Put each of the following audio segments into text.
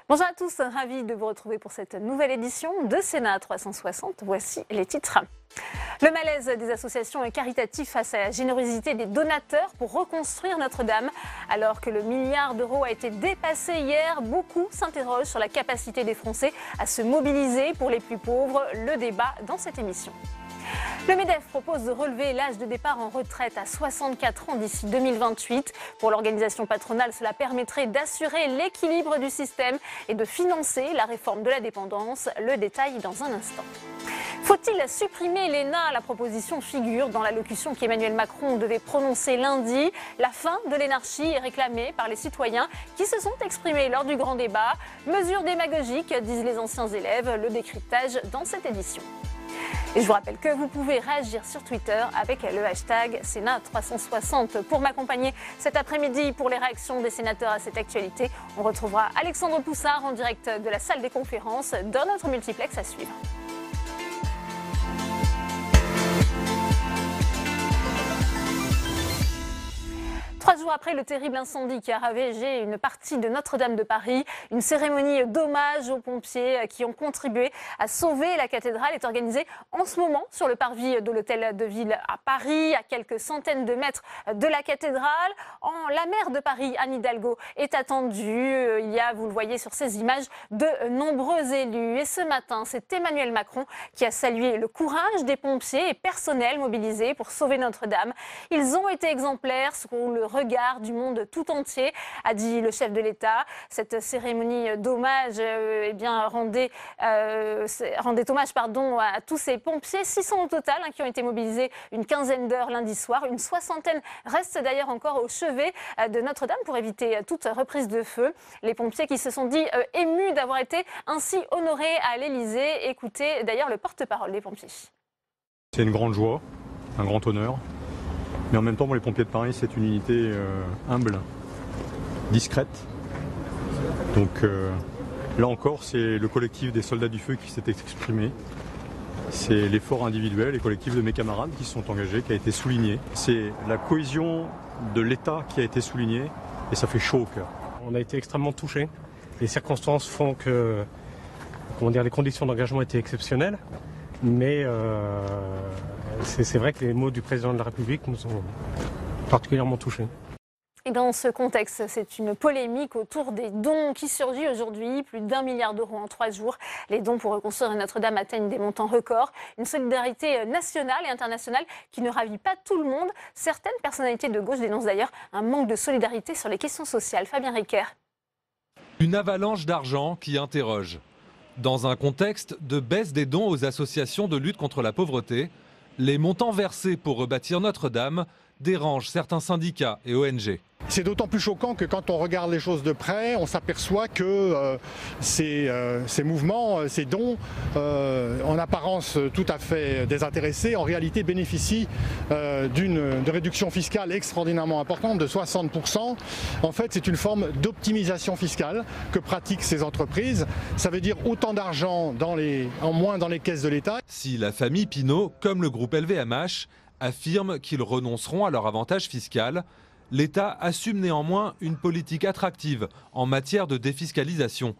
Bonjour à tous, ravi de vous retrouver pour cette nouvelle édition de Sénat 360. Voici les titres. Le malaise des associations caritatives face à la générosité des donateurs pour reconstruire Notre-Dame. Alors que le milliard d'euros a été dépassé hier, beaucoup s'interrogent sur la capacité des Français à se mobiliser pour les plus pauvres. Le débat dans cette émission. Le MEDEF propose de relever l'âge de départ en retraite à 64 ans d'ici 2028. Pour l'organisation patronale, cela permettrait d'assurer l'équilibre du système et de financer la réforme de la dépendance. Le détail dans un instant. Faut-il supprimer l'ENA? La proposition figure dans l'allocution qu'Emmanuel Macron devait prononcer lundi. La fin de l'énarchie est réclamée par les citoyens qui se sont exprimés lors du grand débat. Mesure démagogique, disent les anciens élèves. Le décryptage dans cette édition. Et je vous rappelle que vous pouvez réagir sur Twitter avec le hashtag Sénat360. Pour m'accompagner cet après-midi pour les réactions des sénateurs à cette actualité, on retrouvera Alexandre Poussard en direct de la salle des conférences dans notre multiplex à suivre. Trois jours après le terrible incendie qui a ravagé une partie de Notre-Dame de Paris, une cérémonie d'hommage aux pompiers qui ont contribué à sauver la cathédrale est organisée en ce moment sur le parvis de l'hôtel de ville à Paris, à quelques centaines de mètres de la cathédrale. La maire de Paris, Anne Hidalgo, est attendue. Il y a, vous le voyez sur ces images, de nombreux élus. Et ce matin, c'est Emmanuel Macron qui a salué le courage des pompiers et personnels mobilisés pour sauver Notre-Dame. Ils ont été exemplaires sous le regard du monde tout entier, a dit le chef de l'État. Cette cérémonie d'hommage rendait hommage à tous ces pompiers, 600 au total, qui ont été mobilisés une quinzaine d'heures lundi soir. Une soixantaine restent d'ailleurs encore au chevet de Notre-Dame pour éviter toute reprise de feu. Les pompiers qui se sont dit émus d'avoir été ainsi honorés à l'Élysée. Écoutez d'ailleurs le porte-parole des pompiers. C'est une grande joie, un grand honneur. Mais en même temps, pour les pompiers de Paris, c'est une unité humble, discrète. Donc là encore, c'est le collectif des soldats du feu qui s'est exprimé. C'est l'effort individuel et collectif de mes camarades qui se sont engagés, qui a été souligné. C'est la cohésion de l'État qui a été soulignée et ça fait chaud au cœur. On a été extrêmement touchés. Les circonstances font que les conditions d'engagement étaient exceptionnelles. Mais c'est vrai que les mots du président de la République nous ont particulièrement touchés. Et dans ce contexte, c'est une polémique autour des dons qui surgit aujourd'hui. Plus d'1 milliard d'euros en 3 jours. Les dons pour reconstruire Notre-Dame atteignent des montants records. Une solidarité nationale et internationale qui ne ravit pas tout le monde. Certaines personnalités de gauche dénoncent d'ailleurs un manque de solidarité sur les questions sociales. Fabien Riquer. Une avalanche d'argent qui interroge. Dans un contexte de baisse des dons aux associations de lutte contre la pauvreté, les montants versés pour rebâtir Notre-Dame dérangent certains syndicats et ONG. C'est d'autant plus choquant que quand on regarde les choses de près, on s'aperçoit que ces mouvements, ces dons, en apparence tout à fait désintéressés, en réalité bénéficient d'une réduction fiscale extraordinairement importante de 60%. En fait, c'est une forme d'optimisation fiscale que pratiquent ces entreprises. Ça veut dire autant d'argent en moins dans les caisses de l'État. Si la famille Pinault, comme le groupe LVMH, affirment qu'ils renonceront à leur avantage fiscal, l'État assume néanmoins une politique attractive en matière de défiscalisation,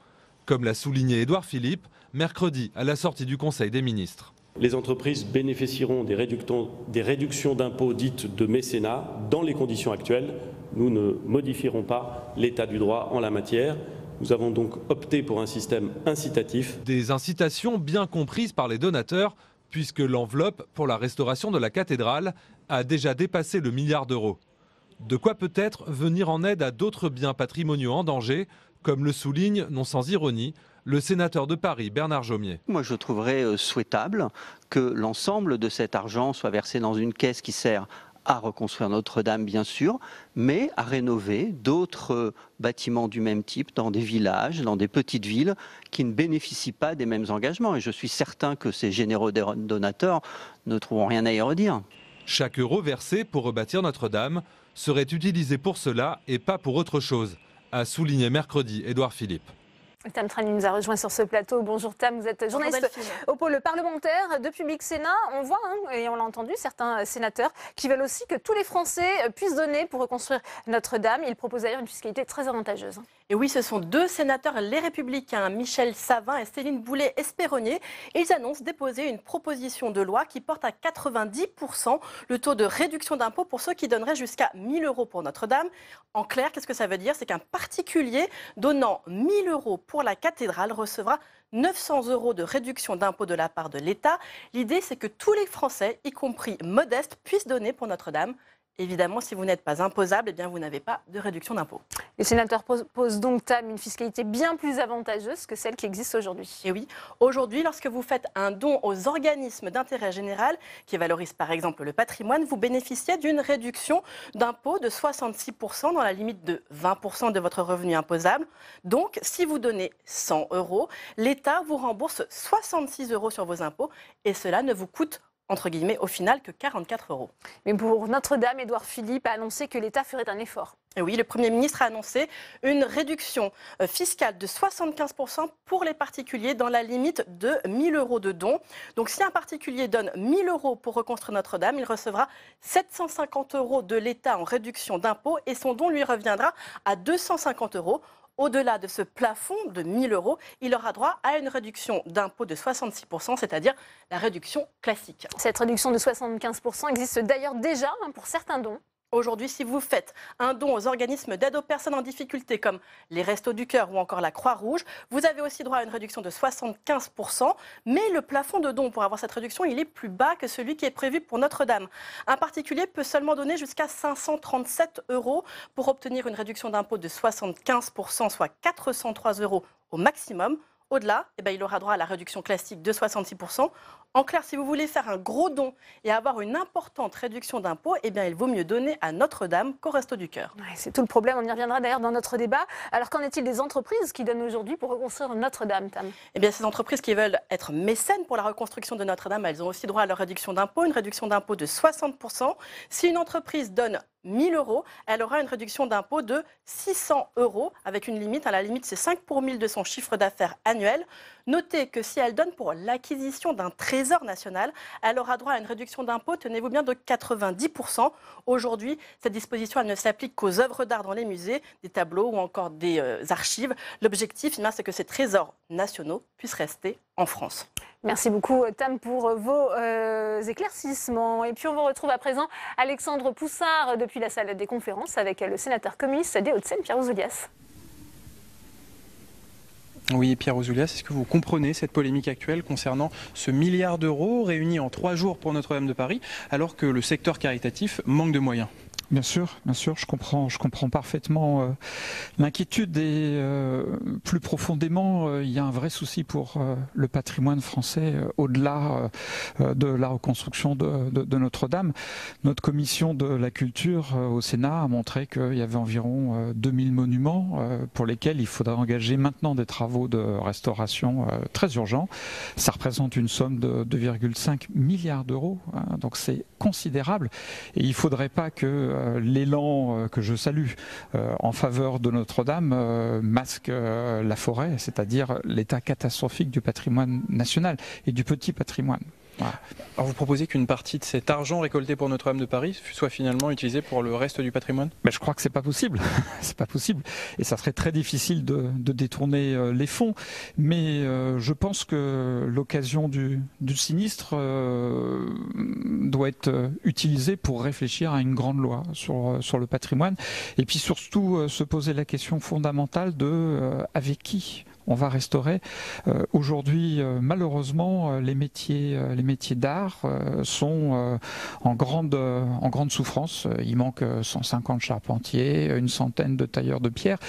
comme l'a souligné Édouard Philippe mercredi à la sortie du Conseil des ministres. Les entreprises bénéficieront des réductions d'impôts dites de mécénat dans les conditions actuelles. Nous ne modifierons pas l'état du droit en la matière. Nous avons donc opté pour un système incitatif. Des incitations bien comprises par les donateurs, puisque l'enveloppe pour la restauration de la cathédrale a déjà dépassé le milliard d'euros. De quoi peut-être venir en aide à d'autres biens patrimoniaux en danger, comme le souligne, non sans ironie, le sénateur de Paris, Bernard Jomier. Moi, je trouverais souhaitable que l'ensemble de cet argent soit versé dans une caisse qui sert à reconstruire Notre-Dame, bien sûr, mais à rénover d'autres bâtiments du même type dans des villages, dans des petites villes qui ne bénéficient pas des mêmes engagements. Et je suis certain que ces généreux donateurs ne trouveront rien à y redire. Chaque euro versé pour rebâtir Notre-Dame serait utilisé pour cela et pas pour autre chose, a souligné mercredi Édouard Philippe. Tam Trani nous a rejoint sur ce plateau. Bonjour Tam, vous êtes journaliste au pôle parlementaire de Public Sénat. On voit, et on l'a entendu, certains sénateurs qui veulent aussi que tous les Français puissent donner pour reconstruire Notre-Dame. Ils proposent d'ailleurs une fiscalité très avantageuse. Et oui, ce sont deux sénateurs les Républicains, Michel Savin et Céline Boulay-Espéronnier. Ils annoncent déposer une proposition de loi qui porte à 90% le taux de réduction d'impôt pour ceux qui donneraient jusqu'à 1 000 € pour Notre-Dame. En clair, qu'est-ce que ça veut dire? C'est qu'un particulier donnant 1 000 € pour la cathédrale recevra 900 € de réduction d'impôt de la part de l'État. L'idée, c'est que tous les Français, y compris modestes, puissent donner pour Notre-Dame. Évidemment, si vous n'êtes pas imposable, eh bien, vous n'avez pas de réduction d'impôt. Les sénateurs proposent donc, Tam, une fiscalité bien plus avantageuse que celle qui existe aujourd'hui. Et oui, aujourd'hui, lorsque vous faites un don aux organismes d'intérêt général, qui valorisent par exemple le patrimoine, vous bénéficiez d'une réduction d'impôt de 66% dans la limite de 20% de votre revenu imposable. Donc, si vous donnez 100 €, l'État vous rembourse 66 € sur vos impôts et cela ne vous coûte entre guillemets, au final, que 44 €. Mais pour Notre-Dame, Édouard Philippe a annoncé que l'État ferait un effort. Et oui, le Premier ministre a annoncé une réduction fiscale de 75% pour les particuliers dans la limite de 1 000 € de dons. Donc si un particulier donne 1 000 € pour reconstruire Notre-Dame, il recevra 750 € de l'État en réduction d'impôt et son don lui reviendra à 250 €. Au-delà de ce plafond de 1 000 €, il aura droit à une réduction d'impôt de 66%, c'est-à-dire la réduction classique. Cette réduction de 75% existe d'ailleurs déjà pour certains dons. Aujourd'hui, si vous faites un don aux organismes d'aide aux personnes en difficulté comme les Restos du Cœur ou encore la Croix-Rouge, vous avez aussi droit à une réduction de 75%. Mais le plafond de don pour avoir cette réduction, il est plus bas que celui qui est prévu pour Notre-Dame. Un particulier peut seulement donner jusqu'à 537 € pour obtenir une réduction d'impôt de 75%, soit 403 € au maximum. Au-delà, il aura droit à la réduction classique de 66%. En clair, si vous voulez faire un gros don et avoir une importante réduction d'impôt, il vaut mieux donner à Notre-Dame qu'au Restos du Cœur. Ouais, c'est tout le problème, on y reviendra d'ailleurs dans notre débat. Alors qu'en est-il des entreprises qui donnent aujourd'hui pour reconstruire Notre-Dame, Tam? Ces entreprises qui veulent être mécènes pour la reconstruction de Notre-Dame, elles ont aussi droit à leur réduction d'impôt, une réduction d'impôt de 60%. Si une entreprise donne 1 000 €, elle aura une réduction d'impôt de 600 € avec une limite. À la limite, c'est 5 pour 1000 de son chiffre d'affaires annuel. Notez que si elle donne pour l'acquisition d'un trésor national, elle aura droit à une réduction d'impôt, tenez-vous bien, de 90%. Aujourd'hui, cette disposition elle ne s'applique qu'aux œuvres d'art dans les musées, des tableaux ou encore des archives. L'objectif, c'est que ces trésors nationaux puissent rester en France. Merci beaucoup, Tam, pour vos éclaircissements. Et puis, on vous retrouve à présent Alexandre Poussard depuis la salle des conférences avec le sénateur communiste des Hauts-de-Seine, Pierre Ouzoulias. Oui, Pierre Ouzoulias, est-ce que vous comprenez cette polémique actuelle concernant ce milliard d'euros réunis en 3 jours pour Notre-Dame de Paris, alors que le secteur caritatif manque de moyens ? Bien sûr, je comprends parfaitement l'inquiétude et plus profondément, il y a un vrai souci pour le patrimoine français au-delà de la reconstruction de Notre-Dame. Notre commission de la culture au Sénat a montré qu'il y avait environ 2000 monuments pour lesquels il faudrait engager maintenant des travaux de restauration très urgents. Ça représente une somme de 2,5 milliards d'euros, hein, donc c'est considérable et il ne faudrait pas que l'élan que je salue en faveur de Notre-Dame masque la forêt, c'est-à-dire l'état catastrophique du patrimoine national et du petit patrimoine. Voilà. Alors vous proposez qu'une partie de cet argent récolté pour Notre-Dame de Paris soit finalement utilisé pour le reste du patrimoine ? Mais je crois que c'est pas possible. C'est pas possible. Et ça serait très difficile de détourner les fonds. Mais je pense que l'occasion du sinistre doit être utilisée pour réfléchir à une grande loi sur le patrimoine. Et puis surtout se poser la question fondamentale de avec qui on va restaurer. Aujourd'hui, malheureusement, les métiers d'art sont en grande souffrance. Il manque 150 charpentiers, une centaine de tailleurs de pierre.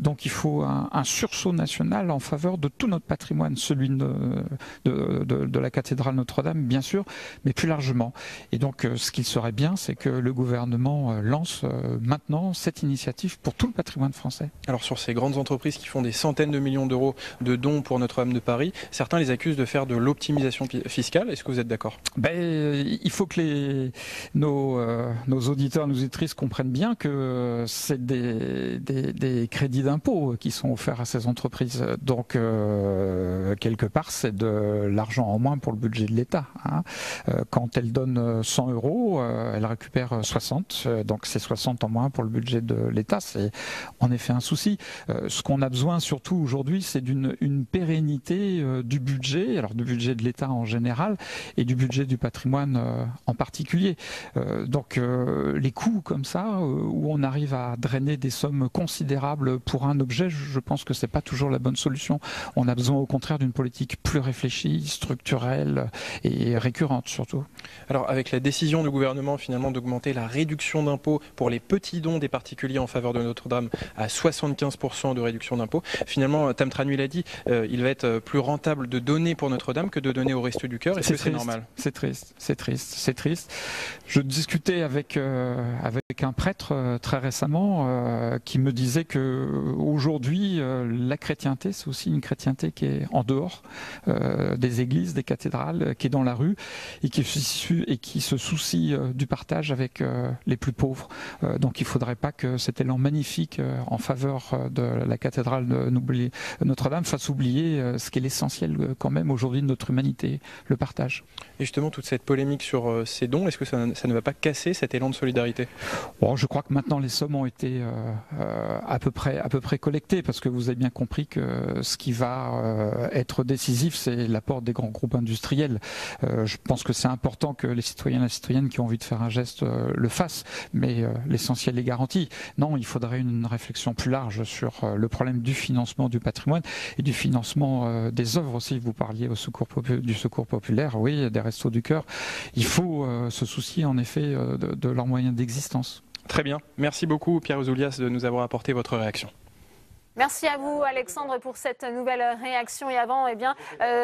Donc il faut un sursaut national en faveur de tout notre patrimoine, celui de la cathédrale Notre-Dame, bien sûr, mais plus largement. Et donc ce qu'il serait bien, c'est que le gouvernement lance maintenant cette initiative pour tout le patrimoine français. Alors sur ces grandes entreprises qui font des centaines de millions d'euros d'euros de dons pour Notre-Dame de Paris. Certains les accusent de faire de l'optimisation fiscale. Est-ce que vous êtes d'accord? Il faut que nos auditeurs, nos auditrices comprennent bien que c'est des crédits d'impôt qui sont offerts à ces entreprises. Donc, quelque part, c'est de l'argent en moins pour le budget de l'État. Quand elle donne 100 euros, elle récupère 60. Donc, c'est 60 en moins pour le budget de l'État. C'est en effet un souci. Ce qu'on a besoin surtout aujourd'hui, c'est d'une pérennité du budget, alors du budget de l'État en général et du budget du patrimoine en particulier. Donc les coûts comme ça, où on arrive à drainer des sommes considérables pour un objet, je pense que c'est pas toujours la bonne solution. On a besoin au contraire d'une politique plus réfléchie, structurelle et récurrente surtout. Alors avec la décision du gouvernement finalement d'augmenter la réduction d'impôt pour les petits dons des particuliers en faveur de Notre-Dame à 75% de réduction d'impôt, finalement Tam Tranu l'a dit, il va être plus rentable de donner pour Notre-Dame que de donner au Restos du Cœur. Est-ce que c'est normal? C'est triste. Je discutais avec un prêtre très récemment qui me disait que aujourd'hui la chrétienté, c'est aussi une chrétienté qui est en dehors des églises, des cathédrales, qui est dans la rue et qui se soucie du partage avec les plus pauvres. Donc il ne faudrait pas que cet élan magnifique en faveur de la cathédrale de Notre-Dame fasse oublier ce qui est l'essentiel quand même aujourd'hui de notre humanité, le partage. Et justement, toute cette polémique sur ces dons, est-ce que ça ne va pas casser cet élan de solidarité? Je crois que maintenant les sommes ont été à peu près collectées, parce que vous avez bien compris que ce qui va être décisif, c'est l'apport des grands groupes industriels. Je pense que c'est important que les citoyens et les citoyennes qui ont envie de faire un geste le fassent, mais l'essentiel est garanti. Non, il faudrait une réflexion plus large sur le problème du financement du patrimoine et du financement des œuvres aussi. Vous parliez du secours populaire, oui, des Restos du Cœur. Il faut se soucier en effet de leurs moyens d'existence. Très bien. Merci beaucoup Pierre Ouzoulias de nous avoir apporté votre réaction. Merci à vous Alexandre pour cette nouvelle réaction. Et avant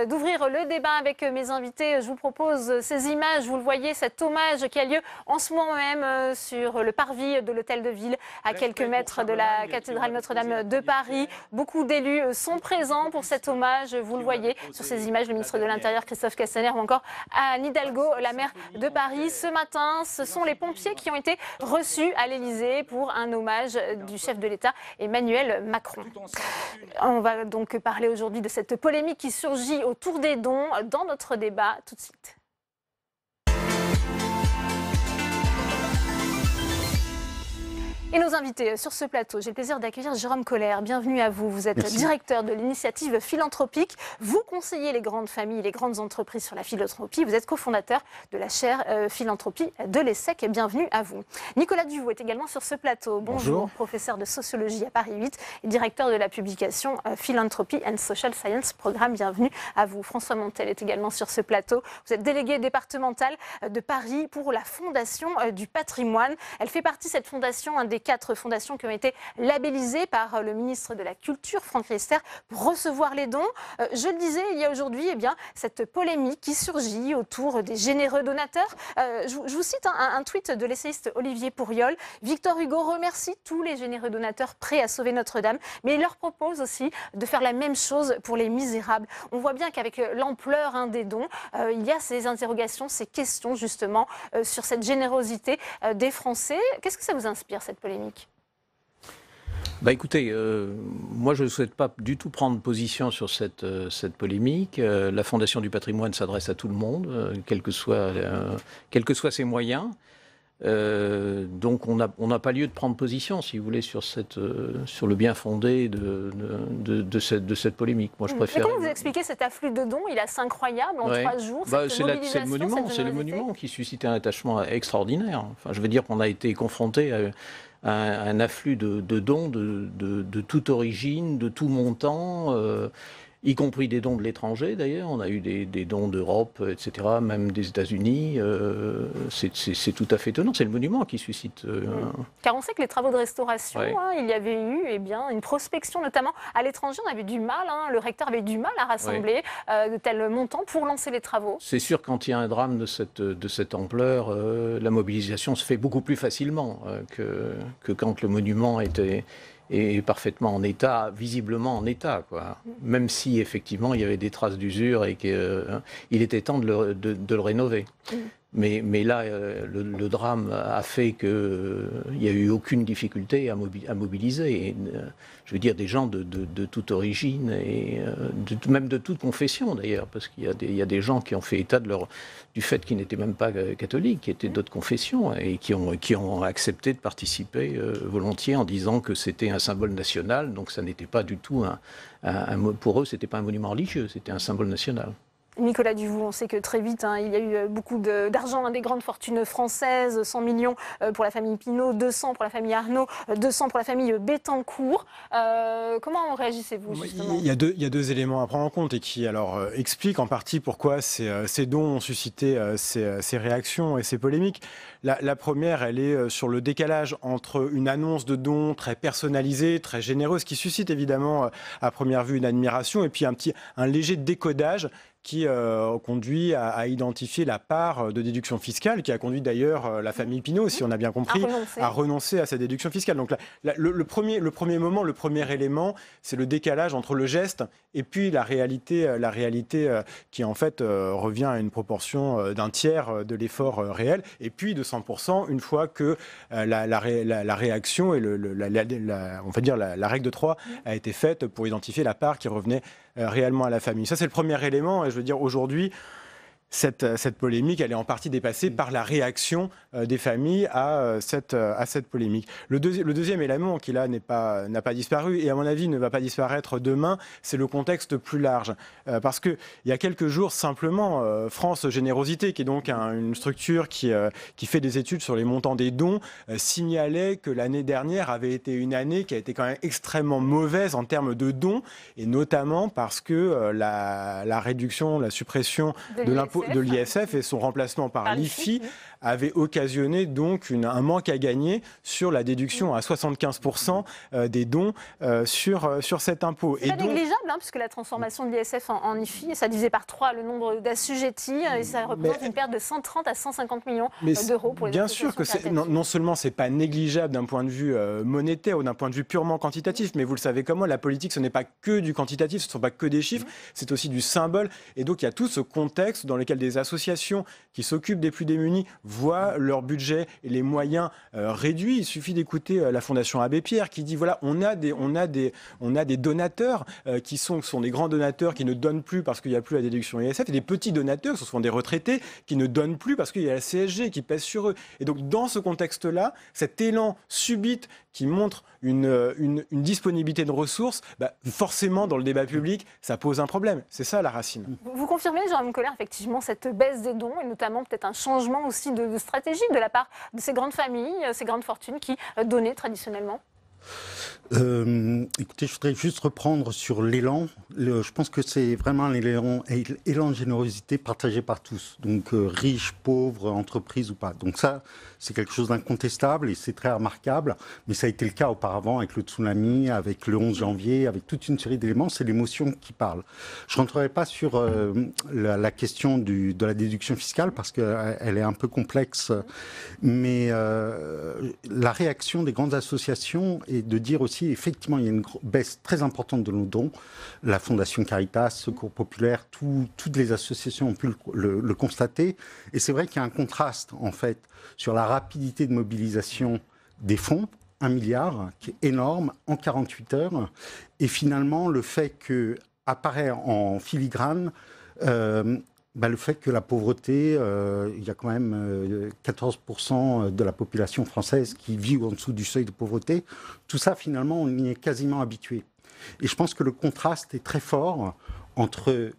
d'ouvrir le débat avec mes invités, je vous propose ces images. Vous le voyez, cet hommage qui a lieu en ce moment même sur le parvis de l'Hôtel de Ville, à quelques mètres de la cathédrale Notre-Dame de Paris. Beaucoup d'élus sont présents pour cet hommage. Vous le voyez sur ces images, le ministre de l'Intérieur Christophe Castaner ou encore Anne Hidalgo, la maire de Paris. Ce matin, ce sont les pompiers qui ont été reçus à l'Élysée pour un hommage du chef de l'État Emmanuel Macron. On va donc parler aujourd'hui de cette polémique qui surgit autour des dons dans notre débat tout de suite. Et nos invités sur ce plateau, j'ai le plaisir d'accueillir Jérôme Koller. Bienvenue à vous. Vous êtes directeur de l'initiative philanthropique. Vous conseillez les grandes familles, les grandes entreprises sur la philanthropie. Vous êtes cofondateur de la chaire philanthropie de l'ESSEC. Bienvenue à vous. Nicolas Duvaux est également sur ce plateau. Bonjour, professeur de sociologie à Paris 8 et directeur de la publication Philanthropy and Social Science Programme. Bienvenue à vous. François Montel est également sur ce plateau. Vous êtes délégué départemental de Paris pour la Fondation du patrimoine. Elle fait partie, cette fondation, un des 4 fondations qui ont été labellisées par le ministre de la Culture, Franck Riester, pour recevoir les dons. Je le disais, il y a aujourd'hui cette polémique qui surgit autour des généreux donateurs. Je vous cite un tweet de l'essayiste Olivier Pourriol. Victor Hugo remercie tous les généreux donateurs prêts à sauver Notre-Dame, mais il leur propose aussi de faire la même chose pour les misérables. On voit bien qu'avec l'ampleur des dons, il y a ces interrogations, ces questions justement sur cette générosité des Français. Qu'est-ce que ça vous inspire, cette polémique ? Écoutez, moi je ne souhaite pas du tout prendre position sur cette polémique. La Fondation du patrimoine s'adresse à tout le monde, quels que soient ses moyens. Donc on n'a pas lieu de prendre position, si vous voulez, sur le bien fondé de cette polémique. Moi, je préfère. Mais comment vous expliquez cet afflux de dons? Il est assez incroyable en 3 jours. C'est le monument qui suscite un attachement extraordinaire. Enfin, je veux dire qu'on a été confronté à un afflux de dons de toute origine, de tout montant. Y compris des dons de l'étranger d'ailleurs, on a eu des dons d'Europe, etc., même des États-Unis, c'est tout à fait étonnant, c'est le monument qui suscite... Car on sait que les travaux de restauration, il y avait eu une prospection, notamment à l'étranger, on avait du mal, le recteur avait du mal à rassembler de tels montants pour lancer les travaux. C'est sûr, quand il y a un drame de cette ampleur, la mobilisation se fait beaucoup plus facilement que quand le monument était parfaitement en état, visiblement en état, quoi. Même si effectivement il y avait des traces d'usure et qu'il était temps de le rénover. Mais là, le drame a fait qu'il n'y a eu aucune difficulté à mobiliser. Et, je veux dire, des gens de toute origine, et même de toute confession d'ailleurs, parce qu'il y a des gens qui ont fait état du fait qu'ils n'étaient même pas catholiques, qui étaient d'autres confessions, et qui ont accepté de participer volontiers en disant que c'était un symbole national, donc ça n'était pas du tout pour eux, c'était pas un monument religieux, c'était un symbole national. Nicolas Duvaux, on sait que très vite, il y a eu beaucoup d'argent, des grandes fortunes françaises, 100 millions pour la famille Pinault, 200 pour la famille Arnault, 200 pour la famille Bettencourt. Comment réagissez-vous justement ? Il y a deux éléments à prendre en compte et qui expliquent en partie pourquoi ces dons ont suscité ces réactions et ces polémiques. La première, elle est sur le décalage entre une annonce de dons très personnalisée, très généreuse, qui suscite évidemment à première vue une admiration, et puis un léger décodage qui conduit à identifier la part de déduction fiscale, qui a conduit d'ailleurs la famille Pinault, si on a bien compris, à renoncer à sa déduction fiscale. Donc le premier moment, le premier élément, c'est le décalage entre le geste et puis la réalité qui en fait revient à une proportion d'un tiers de l'effort réel, et puis de 100% une fois que la réaction et on va dire la règle de 3 a été faite pour identifier la part qui revenait réellement à la famille. Ça, c'est le premier élément. Et je veux dire, aujourd'hui, cette polémique, elle est en partie dépassée par la réaction des familles à cette polémique. Le deuxième élément qui, là, n'a pas disparu, et à mon avis ne va pas disparaître demain, c'est le contexte plus large. Parce qu'il y a quelques jours, simplement, France Générosité, qui est donc une structure qui fait des études sur les montants des dons, signalait que l'année dernière avait été une année qui a été quand même extrêmement mauvaise en termes de dons, et notamment parce que la réduction, la suppression de l'impôt de l'ISF et son remplacement par l'IFI avait occasionné donc un manque à gagner sur la déduction à 75% des dons sur cet impôt. C'est pas négligeable, puisque la transformation de l'ISF en IFI, ça divisait par 3 le nombre d'assujettis, et ça représente une perte de 130 à 150 millions d'euros pour les associations. Bien sûr que non seulement c'est pas négligeable d'un point de vue monétaire ou d'un point de vue purement quantitatif, mais vous le savez comme moi, la politique, ce n'est pas que du quantitatif, ce ne sont pas que des chiffres, c'est aussi du symbole. Et donc il y a tout ce contexte dans lequel des associations qui s'occupent des plus démunis voient leur budget et les moyens réduits. Il suffit d'écouter la Fondation Abbé Pierre qui dit voilà, on a des donateurs qui sont des grands donateurs qui ne donnent plus parce qu'il n'y a plus la déduction ISF, et des petits donateurs, ce sont des retraités, qui ne donnent plus parce qu'il y a la CSG qui pèse sur eux. Et donc dans ce contexte-là, cet élan subit qui montre une disponibilité de ressources, forcément dans le débat public, ça pose un problème. C'est ça la racine. Vous confirmez, Jérôme Collin, effectivement, cette baisse des dons, et notamment peut-être un changement aussi de stratégie de la part de ces grandes familles, ces grandes fortunes qui donnaient traditionnellement ? Écoutez, je voudrais juste reprendre sur l'élan. Je pense que c'est vraiment un élan de générosité partagé par tous. Donc riches, pauvres, entreprises ou pas. Donc ça, c'est quelque chose d'incontestable et c'est très remarquable. Mais ça a été le cas auparavant avec le tsunami, avec le 11 janvier, avec toute une série d'éléments. C'est l'émotion qui parle. Je ne rentrerai pas sur la question de la déduction fiscale parce qu'elle est un peu complexe. Mais la réaction des grandes associations est de dire aussi, effectivement, il y a une baisse très importante de nos dons. La Fondation Caritas, Secours Populaire, toutes les associations ont pu le constater. Et c'est vrai qu'il y a un contraste, en fait, sur la rapidité de mobilisation des fonds, 1 milliard, qui est énorme, en 48 heures. Et finalement, le fait qu'apparaît en filigrane le fait que la pauvreté, il y a quand même 14% de la population française qui vit en dessous du seuil de pauvreté. Tout ça, finalement, on y est quasiment habitué. Et je pense que le contraste est très fort entre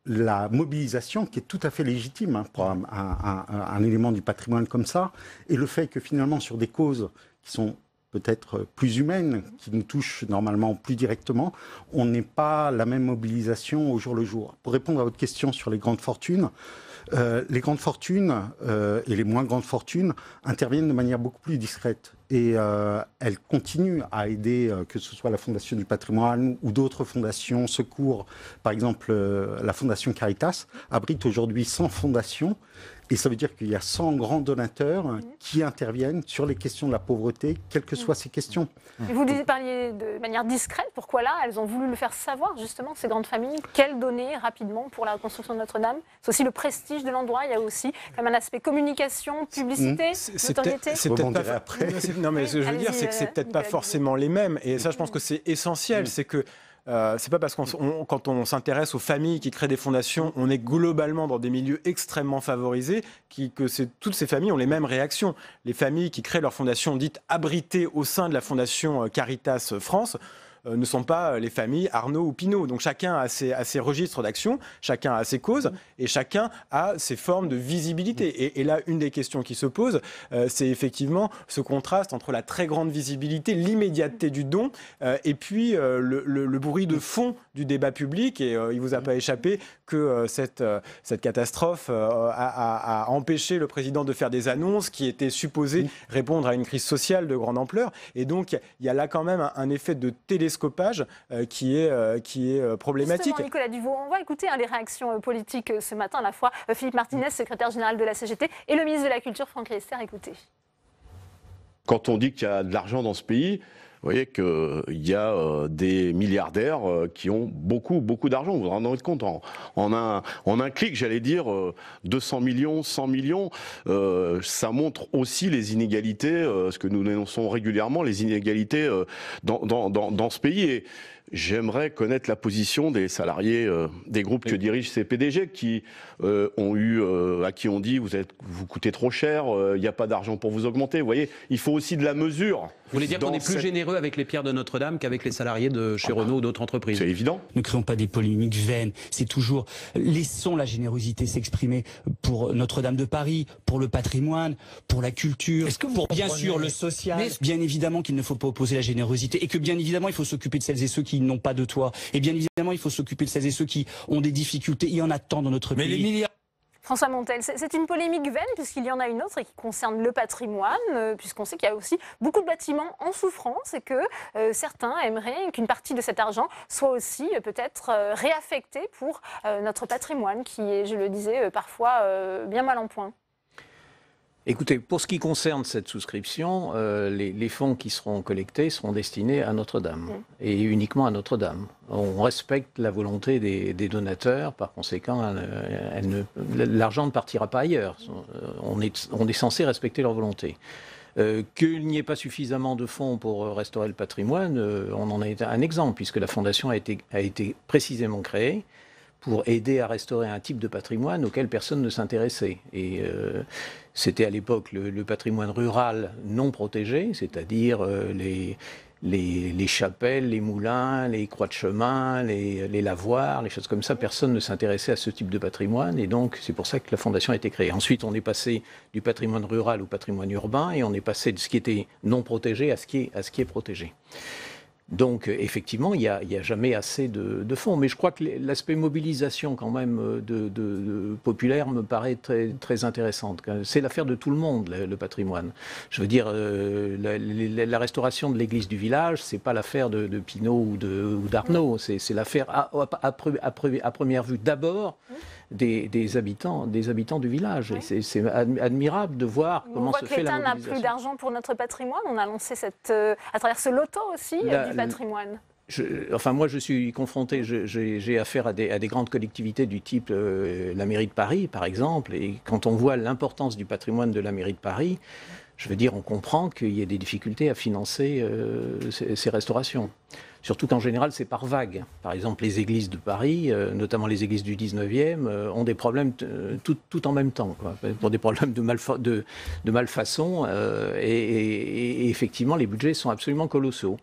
la mobilisation, qui est tout à fait légitime pour un élément du patrimoine comme ça, et le fait que finalement, sur des causes qui sont peut-être plus humaines, qui nous touchent normalement plus directement, on n'est pas la même mobilisation au jour le jour. Pour répondre à votre question sur les grandes fortunes, Les grandes fortunes et les moins grandes fortunes interviennent de manière beaucoup plus discrète. Et elles continuent à aider, que ce soit la Fondation du patrimoine ou d'autres fondations, secours. Par exemple, la Fondation Caritas abrite aujourd'hui 100 fondations. Et ça veut dire qu'il y a 100 grands donateurs qui interviennent sur les questions de la pauvreté, quelles que soient ces questions. Vous parliez de manière discrète. Pourquoi là, elles ont voulu le faire savoir, justement, ces grandes familles? Quelles donner rapidement pour la reconstruction de Notre-Dame? C'est aussi le prestige de l'endroit. Il y a aussi comme un aspect communication, publicité, notoriété. C'est peut-être pas après. Non, mais ce que je veux dire, c'est que c'est peut-être pas forcément les mêmes. Et ça, je pense que c'est essentiel. C'est que c'est pas parce quand on s'intéresse aux familles qui créent des fondations, on est globalement dans des milieux extrêmement favorisés, que toutes ces familles ont les mêmes réactions. Les familles qui créent leur fondation dites abritées au sein de la fondation Caritas France ne sont pas les familles Arnaud ou Pinault. Donc chacun a ses registres d'action, chacun a ses causes et chacun a ses formes de visibilité. Et là, une des questions qui se pose, c'est effectivement ce contraste entre la très grande visibilité, l'immédiateté du don et puis le bruit de fond du débat public. Et il ne vous a pas échappé que cette catastrophe a empêché le président de faire des annonces qui étaient supposées répondre à une crise sociale de grande ampleur. Et donc, il y a là quand même un effet de télescopage qui est problématique. Justement, Nicolas Duvaux, on va écouter les réactions politiques ce matin, à la fois Philippe Martinez, secrétaire général de la CGT, et le ministre de la Culture, Franck Riester. Écoutez. Quand on dit qu'il y a de l'argent dans ce pays, vous voyez qu'il y a des milliardaires qui ont beaucoup d'argent. Vous vous rendez compte, en un clic, j'allais dire 200 millions, 100 millions, ça montre aussi les inégalités, ce que nous dénonçons régulièrement, les inégalités dans ce pays. Et j'aimerais connaître la position des salariés des groupes que dirigent ces PDG qui à qui on dit vous coûtez trop cher, il n'y a pas d'argent pour vous augmenter. Vous voyez, il faut aussi de la mesure. Vous voulez dire qu'on est plus généreux avec les pierres de Notre-Dame qu'avec les salariés de chez Renault ou d'autres entreprises? C'est évident. Ne créons pas des polémiques vaines. C'est toujours laissons la générosité s'exprimer pour Notre-Dame de Paris, pour le patrimoine, pour la culture, pour bien sûr le social. Mais bien évidemment qu'il ne faut pas opposer la générosité et que bien évidemment il faut s'occuper de celles et ceux qui n'ont pas de toit. Et bien évidemment il faut s'occuper de celles et ceux qui ont des difficultés. Il y en a tant dans notre pays. François Montel, c'est une polémique vaine puisqu'il y en a une autre et qui concerne le patrimoine, puisqu'on sait qu'il y a aussi beaucoup de bâtiments en souffrance et que certains aimeraient qu'une partie de cet argent soit aussi peut-être réaffectée pour notre patrimoine qui est, je le disais, parfois bien mal en point. Écoutez, pour ce qui concerne cette souscription, les fonds qui seront collectés seront destinés à Notre-Dame et uniquement à Notre-Dame. On respecte la volonté des donateurs, par conséquent, l'argent ne partira pas ailleurs. On est censé respecter leur volonté. Qu'il n'y ait pas suffisamment de fonds pour restaurer le patrimoine, on en a un exemple, puisque la Fondation a été précisément créée pour aider à restaurer un type de patrimoine auquel personne ne s'intéressait. Et c'était à l'époque le patrimoine rural non protégé, c'est-à-dire les chapelles, les moulins, les croix de chemin, les lavoirs, les choses comme ça. Personne ne s'intéressait à ce type de patrimoine et donc c'est pour ça que la Fondation a été créée. Ensuite, on est passé du patrimoine rural au patrimoine urbain et on est passé de ce qui était non protégé à ce qui est protégé. Donc, effectivement, il n'y a jamais assez de fonds. Mais je crois que l'aspect mobilisation, quand même, de populaire me paraît très, très intéressante. C'est l'affaire de tout le monde, le patrimoine. Je veux dire, la restauration de l'église du village, c'est pas l'affaire de Pinault ou d'Arnaud. C'est l'affaire, à première vue, d'abord, des habitants du village. Oui. C'est admirable de voir comment se fait la mobilisation. On voit que l'État n'a plus d'argent pour notre patrimoine. On a lancé à travers ce loto aussi du patrimoine. Moi, je suis confronté, j'ai affaire à des grandes collectivités du type la mairie de Paris, par exemple. Et quand on voit l'importance du patrimoine de la mairie de Paris, je veux dire, on comprend qu'il y ait des difficultés à financer ces restaurations. Surtout qu'en général, c'est par vague. Par exemple, les églises de Paris, notamment les églises du 19e, ont des problèmes tout en même temps, quoi, pour des problèmes de malfaçon. Et effectivement, les budgets sont absolument colossaux.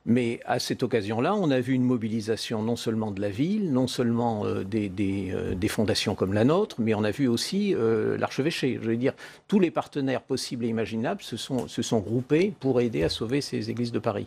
Mais à cette occasion-là, on a vu une mobilisation non seulement de la ville, non seulement des fondations comme la nôtre, mais on a vu aussi l'archevêché. Je veux dire, tous les partenaires possibles et imaginables se sont groupés pour aider à sauver ces églises de Paris.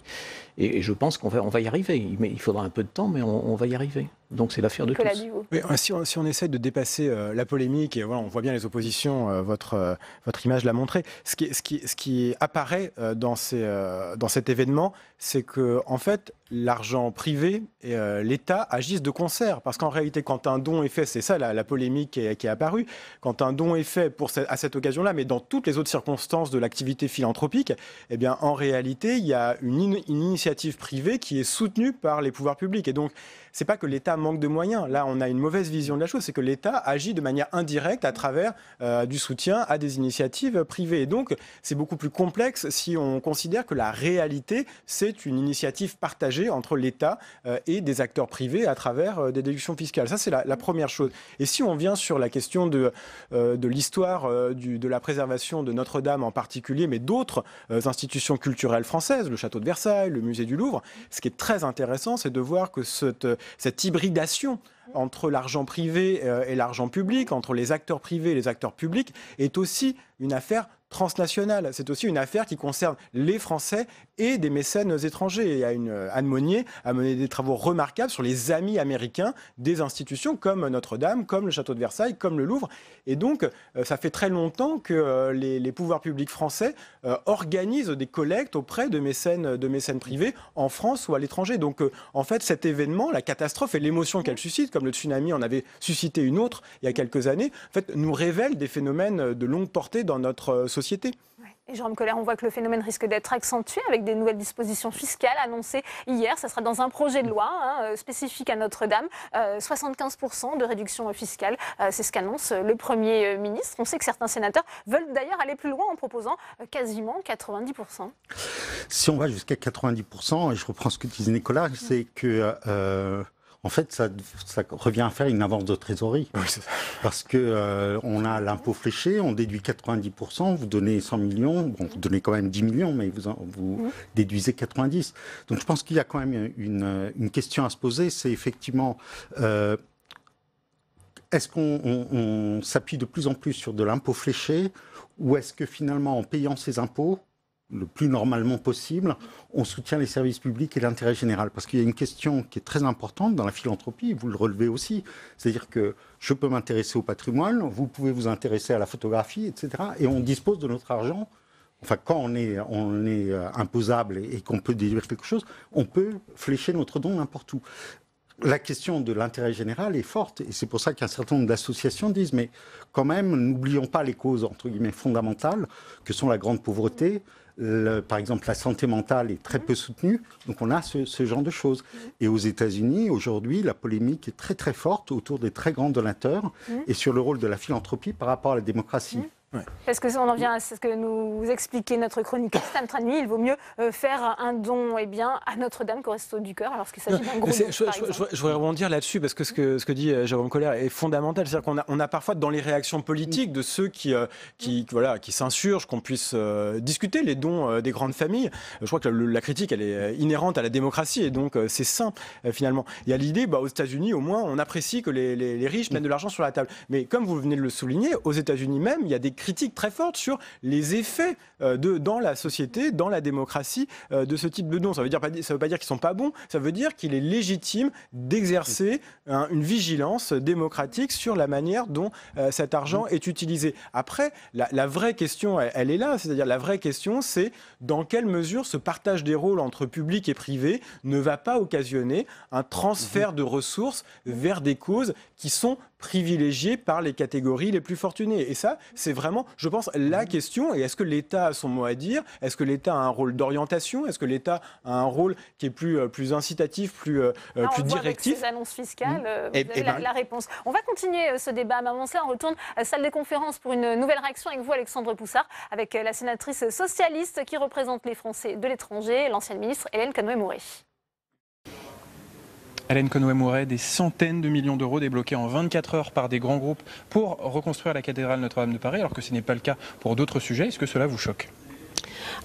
Et je pense qu'on va y arriver. Il faudra un peu de temps, mais on va y arriver. Donc c'est l'affaire de tous. Oui, si on essaie de dépasser la polémique, et voilà, on voit bien les oppositions, votre image l'a montré, ce qui apparaît dans cet événement, c'est que en fait, l'argent privé et l'État agissent de concert. Parce qu'en réalité, quand un don est fait, c'est ça la polémique qui est apparue, quand un don est fait à cette occasion-là, mais dans toutes les autres circonstances de l'activité philanthropique, eh bien, en réalité, il y a une initiative privée qui est soutenue par les pouvoirs publics. Et donc, c'est pas que l'État manque de moyens. Là, on a une mauvaise vision de la chose. C'est que l'État agit de manière indirecte à travers du soutien à des initiatives privées. Et donc, c'est beaucoup plus complexe si on considère que la réalité, c'est une initiative partagée entre l'État et des acteurs privés à travers des déductions fiscales. Ça, c'est la première chose. Et si on vient sur la question de l'histoire de la préservation de Notre-Dame en particulier, mais d'autres institutions culturelles françaises, le château de Versailles, le musée du Louvre, ce qui est très intéressant, c'est de voir que cette hybridation entre l'argent privé et l'argent public, entre les acteurs privés et les acteurs publics, est aussi une affaire transnationale. C'est aussi une affaire qui concerne les Français et des mécènes étrangers. Et Anne Monnier a mené des travaux remarquables sur les amis américains des institutions comme Notre-Dame, comme le château de Versailles, comme le Louvre. Et donc, ça fait très longtemps que les pouvoirs publics français organisent des collectes auprès de mécènes privés en France ou à l'étranger. Donc, en fait, cet événement, la catastrophe et l'émotion qu'elle suscite, comme le tsunami en avait suscité une autre il y a quelques années, en fait, nous révèle des phénomènes de longue portée dans notre société. Et Jérôme Collère, on voit que le phénomène risque d'être accentué avec des nouvelles dispositions fiscales annoncées hier. Ça sera dans un projet de loi spécifique à Notre-Dame. 75% de réduction fiscale, c'est ce qu'annonce le Premier ministre. On sait que certains sénateurs veulent d'ailleurs aller plus loin en proposant quasiment 90%. Si on va jusqu'à 90%, et je reprends ce que disait Nicolas, c'est que... en fait, ça revient à faire une avance de trésorerie. Oui, parce que on a l'impôt fléché, on déduit 90%, vous donnez 100 millions, bon, vous donnez quand même 10 millions, mais vous déduisez 90. Donc je pense qu'il y a quand même une question à se poser, c'est effectivement, est-ce qu'on s'appuie de plus en plus sur de l'impôt fléché, ou est-ce que finalement, en payant ces impôts, le plus normalement possible, on soutient les services publics et l'intérêt général. Parce qu'il y a une question qui est très importante dans la philanthropie, vous le relevez aussi, c'est-à-dire que je peux m'intéresser au patrimoine, vous pouvez vous intéresser à la photographie, etc. Et on dispose de notre argent, enfin quand on est imposable et qu'on peut déduire quelque chose, on peut flécher notre don n'importe où. La question de l'intérêt général est forte et c'est pour ça qu'un certain nombre d'associations disent mais quand même n'oublions pas les causes entre guillemets fondamentales que sont la grande pauvreté, par exemple la santé mentale est très peu soutenue, donc on a ce genre de choses. Et aux États-Unis aujourd'hui la polémique est très très forte autour des très grands donateurs et sur le rôle de la philanthropie par rapport à la démocratie. Ouais. Parce que on en vient à ce que nous expliquait notre chroniqueur Tam Trani, il vaut mieux faire un don à Notre-Dame qu'au Resto du Cœur, alors qu'il s'agit d'un gros don. Je voudrais rebondir là-dessus, parce que ce que dit Jérôme Collère est fondamental. C'est-à-dire qu'on a parfois dans les réactions politiques de ceux qui s'insurgent, qu'on puisse discuter les dons des grandes familles. Je crois que la critique, elle est inhérente à la démocratie, et donc c'est sain, finalement. Il y a l'idée, aux États-Unis, au moins, on apprécie que les riches mettent de l'argent sur la table. Mais comme vous venez de le souligner, aux États-Unis même, il y a des critiques très fortes sur les effets dans la société, dans la démocratie, de ce type de dons. Ça veut pas dire qu'ils ne sont pas bons, ça veut dire qu'il est légitime d'exercer une vigilance démocratique sur la manière dont cet argent est utilisé. Après, la vraie question, elle est là, c'est-à-dire la vraie question, c'est dans quelle mesure ce partage des rôles entre public et privé ne va pas occasionner un transfert de ressources vers des causes qui sont privilégiées par les catégories les plus fortunées. Et ça, c'est vraiment, je pense, la question. Et est-ce que l'État a son mot à dire? Est-ce que l'État a un rôle d'orientation? Est-ce que l'État a un rôle qui est plus incitatif, plus directif? Avec ces annonces fiscales, vous avez la réponse. On va continuer ce débat. Mais avant cela, on retourne à la salle des conférences pour une nouvelle réaction avec vous, Alexandre Poussard, avec la sénatrice socialiste qui représente les Français de l'étranger, l'ancienne ministre Hélène Conway-Mouret. Hélène Conway-Mouret, des centaines de millions d'euros débloqués en 24 heures par des grands groupes pour reconstruire la cathédrale Notre-Dame de Paris, alors que ce n'est pas le cas pour d'autres sujets. Est-ce que cela vous choque ?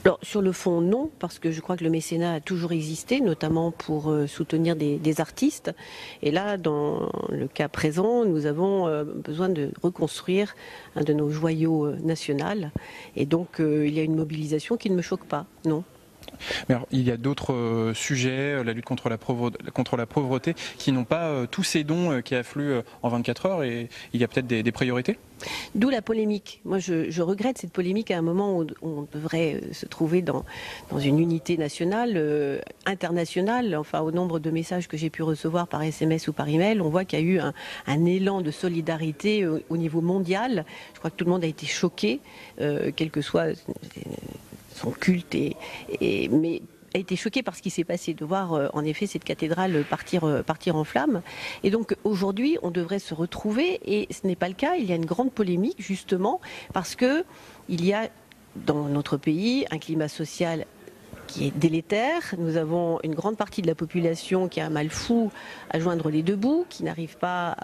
Alors, sur le fond, non, parce que je crois que le mécénat a toujours existé, notamment pour soutenir des artistes. Et là, dans le cas présent, nous avons besoin de reconstruire un de nos joyaux nationaux. Et donc, il y a une mobilisation qui ne me choque pas, non. Mais alors, il y a d'autres sujets, la lutte contre la pauvreté, qui n'ont pas tous ces dons qui affluent en 24 heures, et il y a peut-être des priorités. D'où la polémique. Moi, je regrette cette polémique à un moment où on devrait se trouver dans une unité nationale, internationale. Enfin, au nombre de messages que j'ai pu recevoir par SMS ou par email, on voit qu'il y a eu un élan de solidarité au niveau mondial. Je crois que tout le monde a été choqué, quel que soit son culte, mais a été choqué par ce qui s'est passé, de voir en effet cette cathédrale partir en flammes. Et donc aujourd'hui, on devrait se retrouver, et ce n'est pas le cas. Il y a une grande polémique justement parce que il y a dans notre pays un climat social qui est délétère. Nous avons une grande partie de la population qui a un mal fou à joindre les deux bouts, qui n'arrive pas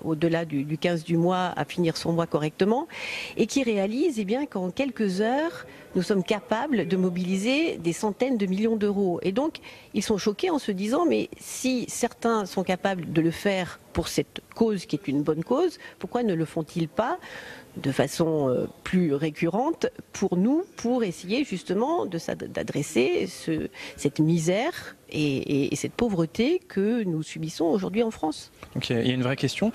au-delà du 15 du mois à finir son mois correctement, et qui réalise bien qu'en quelques heures, nous sommes capables de mobiliser des centaines de millions d'euros. Et donc, ils sont choqués en se disant, mais si certains sont capables de le faire pour cette cause qui est une bonne cause, pourquoi ne le font-ils pas de façon plus récurrente pour nous, pour essayer justement d'adresser cette misère et cette pauvreté que nous subissons aujourd'hui en France. Donc il y a une vraie question.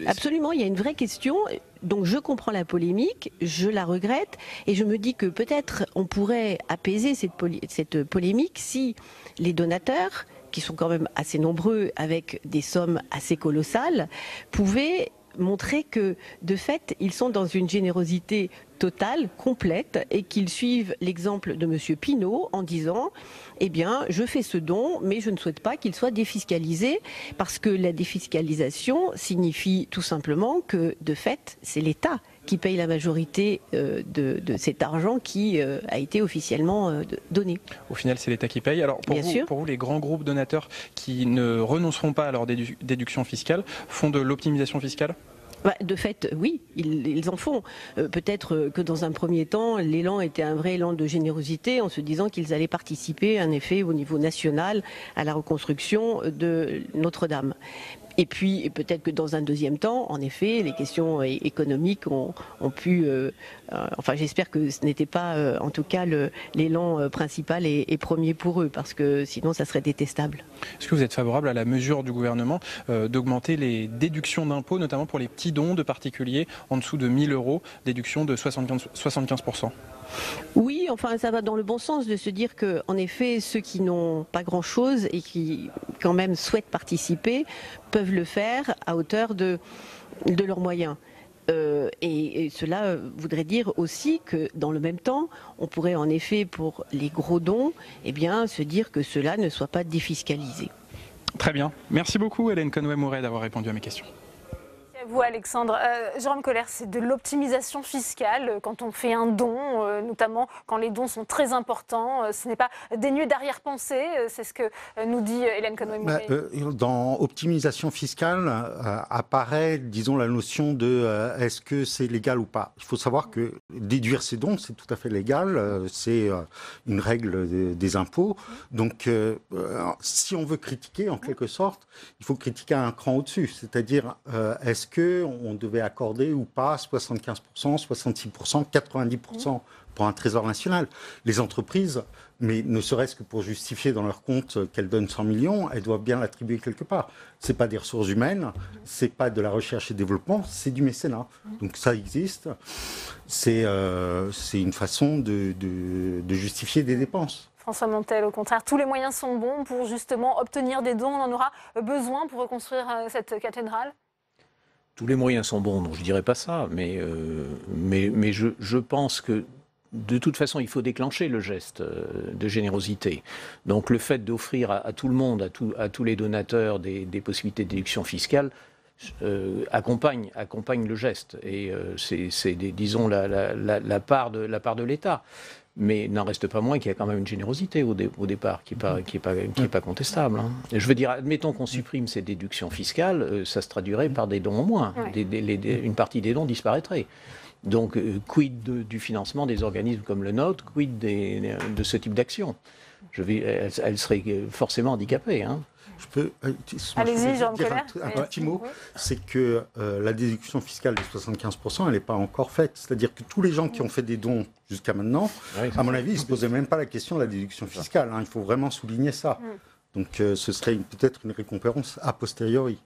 Absolument, il y a une vraie question. Donc je comprends la polémique, je la regrette, et je me dis que peut-être on pourrait apaiser cette polémique si les donateurs, qui sont quand même assez nombreux avec des sommes assez colossales, pouvaient montrer que, de fait, ils sont dans une générosité totale, complète, et qu'ils suivent l'exemple de M. Pinault en disant « Eh bien, je fais ce don, mais je ne souhaite pas qu'il soit défiscalisé », parce que la défiscalisation signifie tout simplement que, de fait, c'est l'État qui paye la majorité de cet argent qui a été officiellement donné. Au final, c'est l'État qui paye. Alors, pour vous, les grands groupes donateurs qui ne renonceront pas à leur déduction fiscale font de l'optimisation fiscale ? De fait, oui, ils en font. Peut-être que dans un premier temps, l'élan était un vrai élan de générosité en se disant qu'ils allaient participer, en effet, au niveau national, à la reconstruction de Notre-Dame. Et puis, peut-être que dans un deuxième temps, en effet, les questions économiques ont pu... enfin, j'espère que ce n'était pas, en tout cas, l'élan principal et premier pour eux, parce que sinon, ça serait détestable. Est-ce que vous êtes favorable à la mesure du gouvernement d'augmenter les déductions d'impôts, notamment pour les petits dons de particuliers en dessous de 1 000 €, déduction de 75%? Oui, enfin ça va dans le bon sens de se dire que, en effet, ceux qui n'ont pas grand-chose et qui quand même souhaitent participer peuvent le faire à hauteur de leurs moyens. Et cela voudrait dire aussi que dans le même temps, on pourrait en effet pour les gros dons, se dire que cela ne soit pas défiscalisé. Très bien. Merci beaucoup Hélène Conway-Mouret d'avoir répondu à mes questions. Vous, Alexandre. Jérôme Collère, c'est de l'optimisation fiscale quand on fait un don, notamment quand les dons sont très importants. Ce n'est pas dénué d'arrière-pensée, c'est ce que nous dit Hélène Conway-Mouret. Dans optimisation fiscale apparaît, disons, la notion de est-ce que c'est légal ou pas. Il faut savoir que déduire ses dons, c'est tout à fait légal, c'est une règle des impôts. Donc, si on veut critiquer, en quelque sorte, il faut critiquer un cran au-dessus, c'est-à-dire est-ce qu'on devait accorder ou pas 75%, 66%, 90% pour un trésor national. Les entreprises, mais ne serait-ce que pour justifier dans leur compte qu'elles donnent 100 millions, elles doivent bien l'attribuer quelque part. Ce n'est pas des ressources humaines, ce n'est pas de la recherche et développement, c'est du mécénat. Donc ça existe. C'est une façon de justifier des dépenses. François Montel, au contraire, tous les moyens sont bons pour justement obtenir des dons. On en aura besoin pour reconstruire cette cathédrale ? Tous les moyens sont bons, donc je ne dirais pas ça, mais je pense que de toute façon, il faut déclencher le geste de générosité. Donc le fait d'offrir à tout le monde, à tous les donateurs des possibilités de déduction fiscale, accompagne le geste. Et c'est disons, la part de l'État. Mais il n'en reste pas moins qu'il y a quand même une générosité au départ qui est pas contestable. Hein. Je veux dire, admettons qu'on supprime ces déductions fiscales, ça se traduirait par des dons en moins. Une partie des dons disparaîtrait. Donc, quid du financement des organismes comme le nôtre, quid de ce type d'action ? Elle serait forcément handicapée. Hein. Je peux Allez-y, Jean dire Colère. un petit mot. C'est que la déduction fiscale des 75%, elle n'est pas encore faite. C'est-à-dire que tous les gens qui ont fait des dons jusqu'à maintenant, à mon avis, ils ne se posaient même pas la question de la déduction fiscale. Il faut vraiment souligner ça. Donc ce serait peut-être une récompense a posteriori.